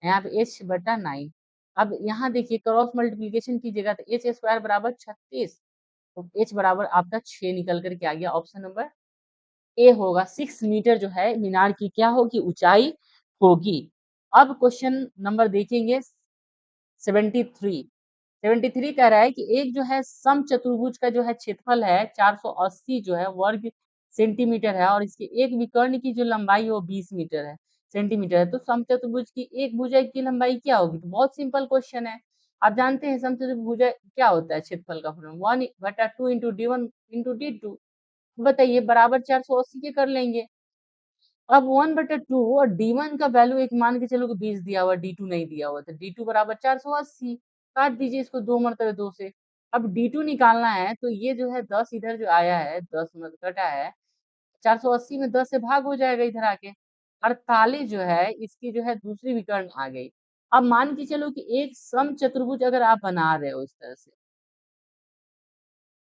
यहाँ पे h बटा 9। अब यहाँ देखिए क्रॉस मल्टीप्लीकेशन कीजिएगा तो h स्क्वायर बराबर 36, तो h बराबर आपका 6 निकल करके आ गया। ऑप्शन नंबर ए होगा। 6 मीटर जो है मीनार की क्या होगी? ऊंचाई होगी। अब क्वेश्चन नंबर देखेंगे 73। 73 कह रहा है कि एक जो है समचतुर्भुज का जो है क्षेत्रफल है 480 जो है वर्ग सेंटीमीटर है और इसके एक विकर्ण की जो लंबाई है वो 20 मीटर है, सेंटीमीटर है, तो समचतुर्भुज की एक भुजा की लंबाई क्या होगी? तो बहुत सिंपल क्वेश्चन है। आप जानते हैं समचतुर्भुज क्या होता है? क्षेत्रफल का फॉर्मूला 1 बटा 2 इंटू D1 इंटू D2। बताइए, बराबर 480 के कर लेंगे। अब 1/2 और D1 का वैल्यू एक मान के चलो कि 20 दिया हुआ, D2 नहीं दिया हुआ, तो D2 बराबर 480, काट दीजिए इसको 2 मरतबे 2 से। अब D2 निकालना है तो ये जो है 10 इधर जो आया है, 10 मतलब कटा है, 480 में 10 से भाग हो जाएगा इधर आके, 48 जो है इसकी जो है दूसरी विकर्ण आ गई। अब मान के चलो कि एक समचतुर्भुज अगर आप बना रहे हो इस तरह से,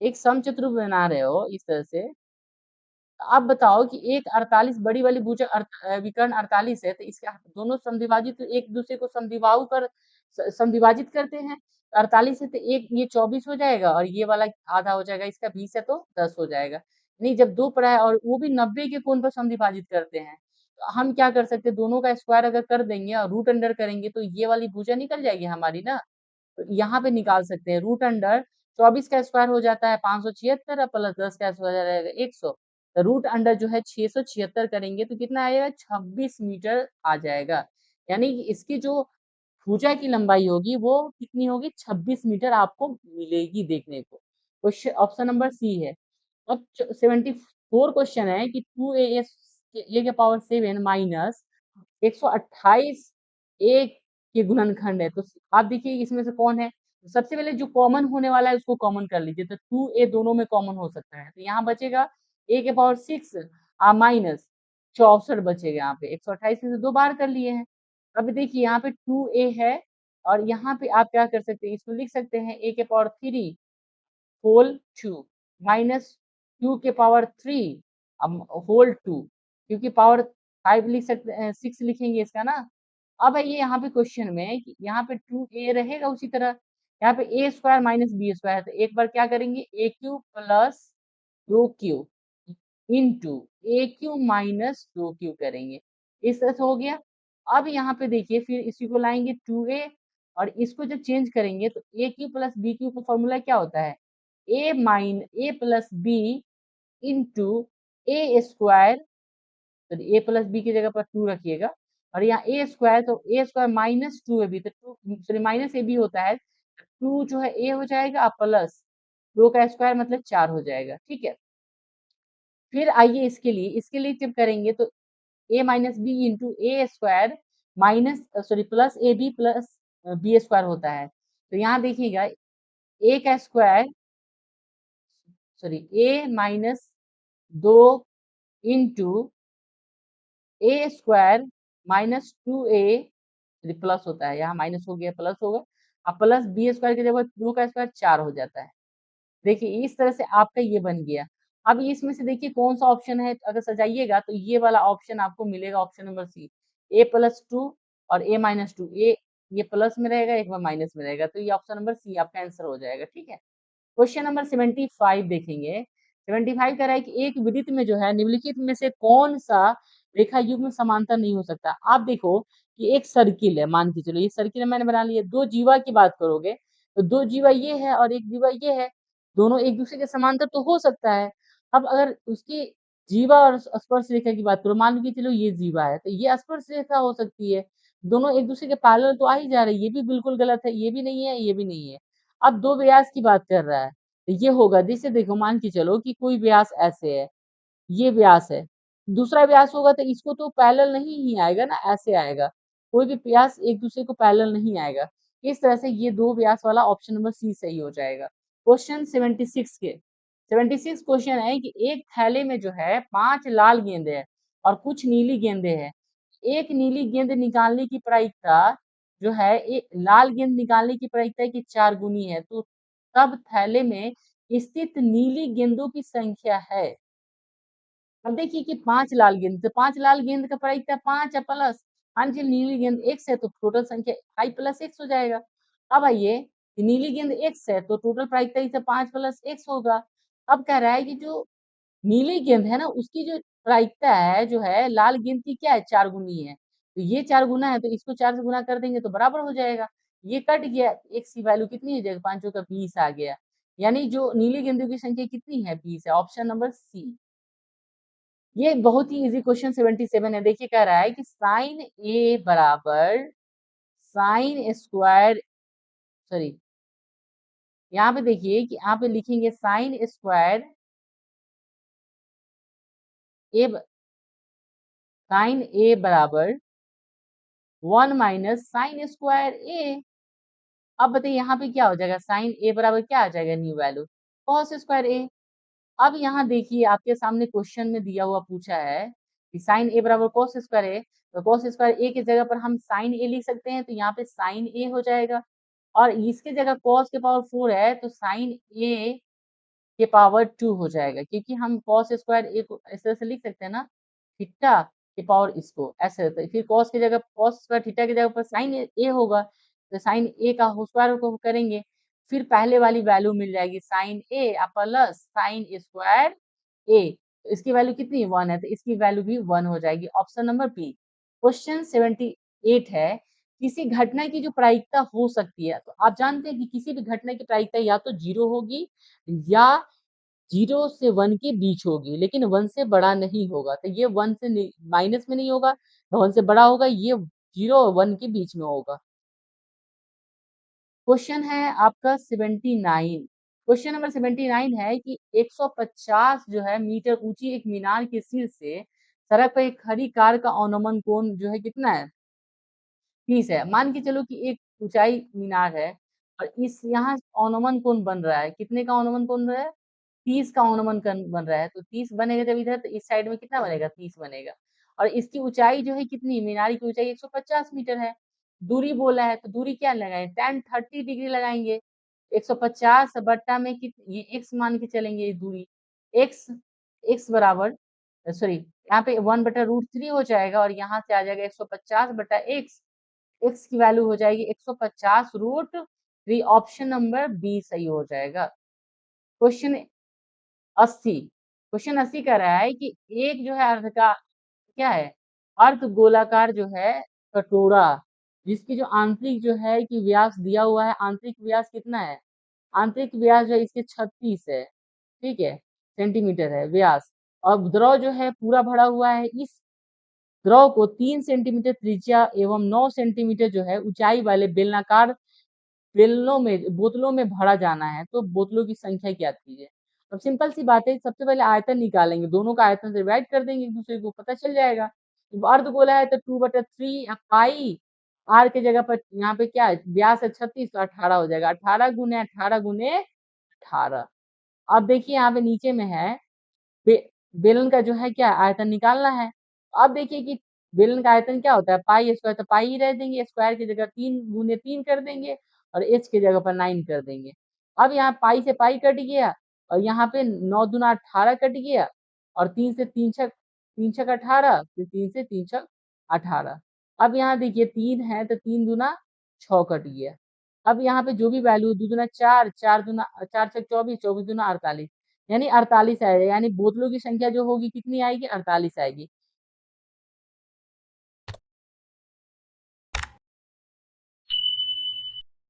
एक समचतुर्भुज बना रहे हो इस तरह से, आप बताओ कि एक 48 बड़ी वाली भुजा विकर्ण 48 है, तो इसके दोनों समद्विभाजित एक दूसरे को समद्विबाहु कर समद्विभाजित करते हैं। 48 है तो एक ये 24 हो जाएगा और ये वाला आधा हो जाएगा, इसका 20 है तो 10 हो जाएगा। नहीं, जब दो पड़ा है और वो भी 90 के कोण पर समद्विभाजित करते हैं, तो हम क्या कर सकते हैं, दोनों का स्क्वायर अगर कर देंगे और रूट अंडर करेंगे तो ये वाली भुजा निकल जाएगी हमारी ना। तो यहाँ पे निकाल सकते हैं रूट अंडर 24 का स्क्वायर हो जाता है 576 और प्लस 10 का स्क्वायर हो जाएगा 100। तो रूट अंडर जो है 676 करेंगे तो कितना आएगा, 26 मीटर आ जाएगा। यानी कि इसकी जो भुजा की लंबाई होगी वो कितनी होगी, 26 मीटर आपको मिलेगी देखने को। क्वेश्चन ऑप्शन नंबर सी है। अब 74 क्वेश्चन है कि 2a के पावर 7 माइनस 128 ए के गुणनखंड है। तो आप देखिए इसमें से कौन है, तो सबसे पहले जो कॉमन होने वाला है उसको कॉमन कर लीजिए, तो 2a दोनों में कॉमन हो सकता है, तो यहाँ बचेगा a के पावर 6 माइनस 64 बचेगा। यहाँ पे 128 में से दो बार कर लिए हैं। अब देखिए यहाँ पे 2a है और यहाँ पे आप क्या कर सकते हैं, इसको लिख सकते हैं a के पावर 3 होल 2 माइनस 2 के पावर 3 होल 2, क्योंकि पावर 5 लिख सकते हैं, 6 लिखेंगे इसका ना। अब ये यहाँ पे क्वेश्चन में कि यहाँ पे 2a रहेगा उसी तरह, यहाँ पे a square minus B square, तो एक बार क्या करेंगे a Q plus 2q into A Q minus 2q करेंगे, इस तरह से हो गया। अब यहाँ पे देखिए फिर इसी को लाएंगे 2a और इसको जब चेंज करेंगे तो ए क्यू प्लस बी क्यू का फॉर्मूला क्या होता है, ए plus B into A square, तो ए प्लस बी की जगह पर 2 रखिएगा और यहाँ ए स्क्वायर, तो ए स्क्वायर माइनस 2ab, तो 2 सॉरी माइनस ab होता है, 2 जो है ए हो जाएगा प्लस 2 का स्क्वायर मतलब 4 हो जाएगा, ठीक है। फिर आइए इसके लिए जब करेंगे तो A minus B into A square minus sorry plus A B plus B square होता है। तो यहाँ देखिएगा ए का square sorry A minus 2 into A square minus 2a plus होता है, यहाँ माइनस हो गया प्लस होगा, अब प्लस बी स्क्वायर की जगह 2 का स्क्वायर 4 हो जाता है। देखिए इस तरह से आपका ये बन गया। अब इसमें से देखिए कौन सा ऑप्शन है, अगर सजाइएगा तो ये वाला ऑप्शन आपको मिलेगा, ऑप्शन नंबर सी, ए प्लस 2 और ए माइनस 2, ये प्लस में रहेगा एक बार माइनस में रहेगा, तो ये ऑप्शन नंबर सी आपका आंसर हो जाएगा, ठीक है। क्वेश्चन नंबर 75 देखेंगे। 75 कह रहा है कि एक वृत्त में जो है निम्नलिखित में से कौन सा रेखा युग्म समांतर नहीं हो सकता। आप देखो कि एक सर्किल है, मान के चलो ये सर्किल मैंने बना लिया, दो जीवा की बात करोगे तो दो जीवा ये है और एक जीवा ये है, दोनों एक दूसरे के समांतर तो हो सकता है। अब अगर उसकी जीवा और स्पर्श रेखा की बात करो, मान के चलो ये जीवा है तो ये स्पर्श रेखा हो सकती है, दोनों एक दूसरे के पैरेलल तो आ ही जा रही है, ये भी बिल्कुल गलत है, ये भी नहीं है, ये भी नहीं है। अब दो व्यास की बात कर रहा है, तो ये होगा, जैसे देखो मान के चलो कि कोई व्यास ऐसे है, ये व्यास है, दूसरा व्यास होगा तो इसको तो पैरेलल नहीं ही आएगा ना, ऐसे आएगा, कोई भी व्यास एक दूसरे को पैरेलल नहीं आएगा। इस तरह से ये दो व्यास वाला ऑप्शन नंबर सी सही हो जाएगा। क्वेश्चन 76 के 76 क्वेश्चन है कि एक थैले में जो है 5 लाल गेंदे हैं और कुछ नीली गेंदे हैं। एक नीली गेंद निकालने की प्रायिकता जो है, एक लाल गेंद निकालने की प्रायिकता की 4 गुनी है, तो तब थैले में स्थित नीली गेंदों की संख्या है। अब देखिए कि 5 लाल गेंद, तो 5 लाल गेंद का प्रायिकता 5 है प्लस, मान लीजिए नीली गेंद x है तो टोटल संख्या i प्लस x हो जाएगा। अब आइए नीली गेंद x है तो टोटल प्रायिकता इसे 5 प्लस x होगा। अब कह रहा है कि जो नीली गेंद है ना उसकी जो प्रायिकता है जो है लाल गेंद की क्या है, 4 गुनी है, तो ये 4 गुना है तो इसको 4 से गुना कर देंगे तो बराबर हो जाएगा। ये कट गया, x की वैल्यू कितनी हो जाएगी, 5 का 20 आ गया, यानी जो नीली गेंदों की संख्या कितनी है, 20 है, ऑप्शन नंबर सी। ये बहुत ही इजी क्वेश्चन 77 है, देखिए कह रहा है कि साइन ए बराबर साइन स्क्वायर सॉरी, यहाँ पे देखिए कि यहाँ पे लिखेंगे साइन स्क्वायर ए साइन ए बराबर 1 माइनस साइन स्क्वायर ए। अब बताइए यहाँ पे क्या हो जाएगा, साइन ए बराबर क्या आ जाएगा, न्यू वैल्यू कॉस स्क्वायर ए। अब यहाँ देखिए आपके सामने क्वेश्चन में दिया हुआ पूछा है कि साइन ए बराबर कॉस स्क्वायर ए, तो कॉस स्क्वायर ए की जगह पर हम साइन ए लिख सकते हैं, तो यहाँ पे साइन ए हो जाएगा और इसके जगह कॉस के पावर 4 है तो साइन ए के पावर 2 हो जाएगा, क्योंकि हम कॉस स्क्वायर ए को इस तरह से लिख सकते हैं ना, थीटा के पावर इसको ऐसे होता है। फिर कॉस की जगह कॉस स्क्वायर थीटा की जगह पर साइन ए होगा, तो साइन ए का होल स्क्वायर को करेंगे, फिर पहले वाली वैल्यू मिल जाएगी साइन ए प्लस साइन स्क्वायर ए। इसकी वैल्यू कितनी 1 है, तो इसकी वैल्यू भी 1 हो जाएगी। Option number B. क्वेश्चन 78 है, किसी घटना की जो प्रायिकता हो सकती है, तो आप जानते हैं कि किसी भी घटना की प्रायिकता या तो 0 होगी या 0 से 1 के बीच होगी, लेकिन 1 से बड़ा नहीं होगा। तो ये 1 से माइनस में नहीं होगा, 1 से बड़ा होगा, ये 0 और 1 के बीच में होगा। क्वेश्चन है आपका 79। क्वेश्चन नंबर 79 है कि 150 जो है मीटर ऊंची एक मीनार के सिर से सड़क पर एक खड़ी कार का अनुमान कोण जो है कितना है, 30 है। मान के चलो कि एक ऊंचाई मीनार है और इस यहाँ अनुमान कोण बन रहा है, कितने का अनुमान कोण बन रहा है, 30 का अनुमान कोण बन रहा है। तो 30 बनेगा जब इधर, तो इस साइड में कितना बनेगा, 30 बनेगा। और इसकी ऊंचाई जो है कितनी, मीनार की ऊंचाई 150 मीटर है। दूरी बोला है तो दूरी क्या लगाए, tan 30 डिग्री लगाएंगे। 150 बट्टा में ये x मान के चलेंगे, ये दूरी x, x बराबर सॉरी यहाँ पे 1/√3 हो जाएगा, और यहाँ से आ जाएगा 150 बटा x। x की वैल्यू हो जाएगी 150√3। ऑप्शन नंबर बी सही हो जाएगा। क्वेश्चन 80। क्वेश्चन 80 कह रहा है कि एक जो है अर्ध का क्या है, अर्ध गोलाकार जो है कटोरा, जिसकी जो आंतरिक जो है कि व्यास दिया हुआ है, आंतरिक व्यास कितना है, आंतरिक व्यास जो है इसके 36 है, ठीक है, सेंटीमीटर है व्यास। और द्रव जो है पूरा भरा हुआ है, इस द्रव को 3 सेंटीमीटर त्रिज्या एवं 9 सेंटीमीटर जो है ऊंचाई वाले बेलनाकार बेलनों में बोतलों में भरा जाना है, तो बोतलों की संख्या ज्ञात कीजिए। अब सिंपल सी बात है, सबसे पहले आयतन निकालेंगे, दोनों का आयतन से डिवाइड कर देंगे, एक दूसरे को पता चल जाएगा। अर्धगोला है तो 2/3 पाई, आर की जगह पर यहाँ पे क्या है, व्यास है 36, तो 18 हो जाएगा, 18 × 18 × 18। अब देखिए यहाँ पे नीचे में है बे, बेलन का जो है क्या आयतन निकालना है। अब देखिए कि बेलन का आयतन क्या होता है, पाई स्क्वायर, तो पाई ही रह देंगे, स्क्वायर की जगह 3 × 3 कर देंगे और एच की जगह पर 9 कर देंगे। अब यहाँ पाई से पाई कट गया और यहाँ पे 9 दूना 18 कट गया, और 3 से 3 छक 18, फिर 3 से 3 छक 18। अब यहाँ देखिए 3 है तो 3 दूना 6 कट गया। अब यहाँ पे जो भी वैल्यू 2 दूना 4, 4 दूना 4 छक 24, 24 दूना 48, यानी 48 आएगा, यानी बोतलों की संख्या जो होगी कितनी आएगी, 48 आएगी।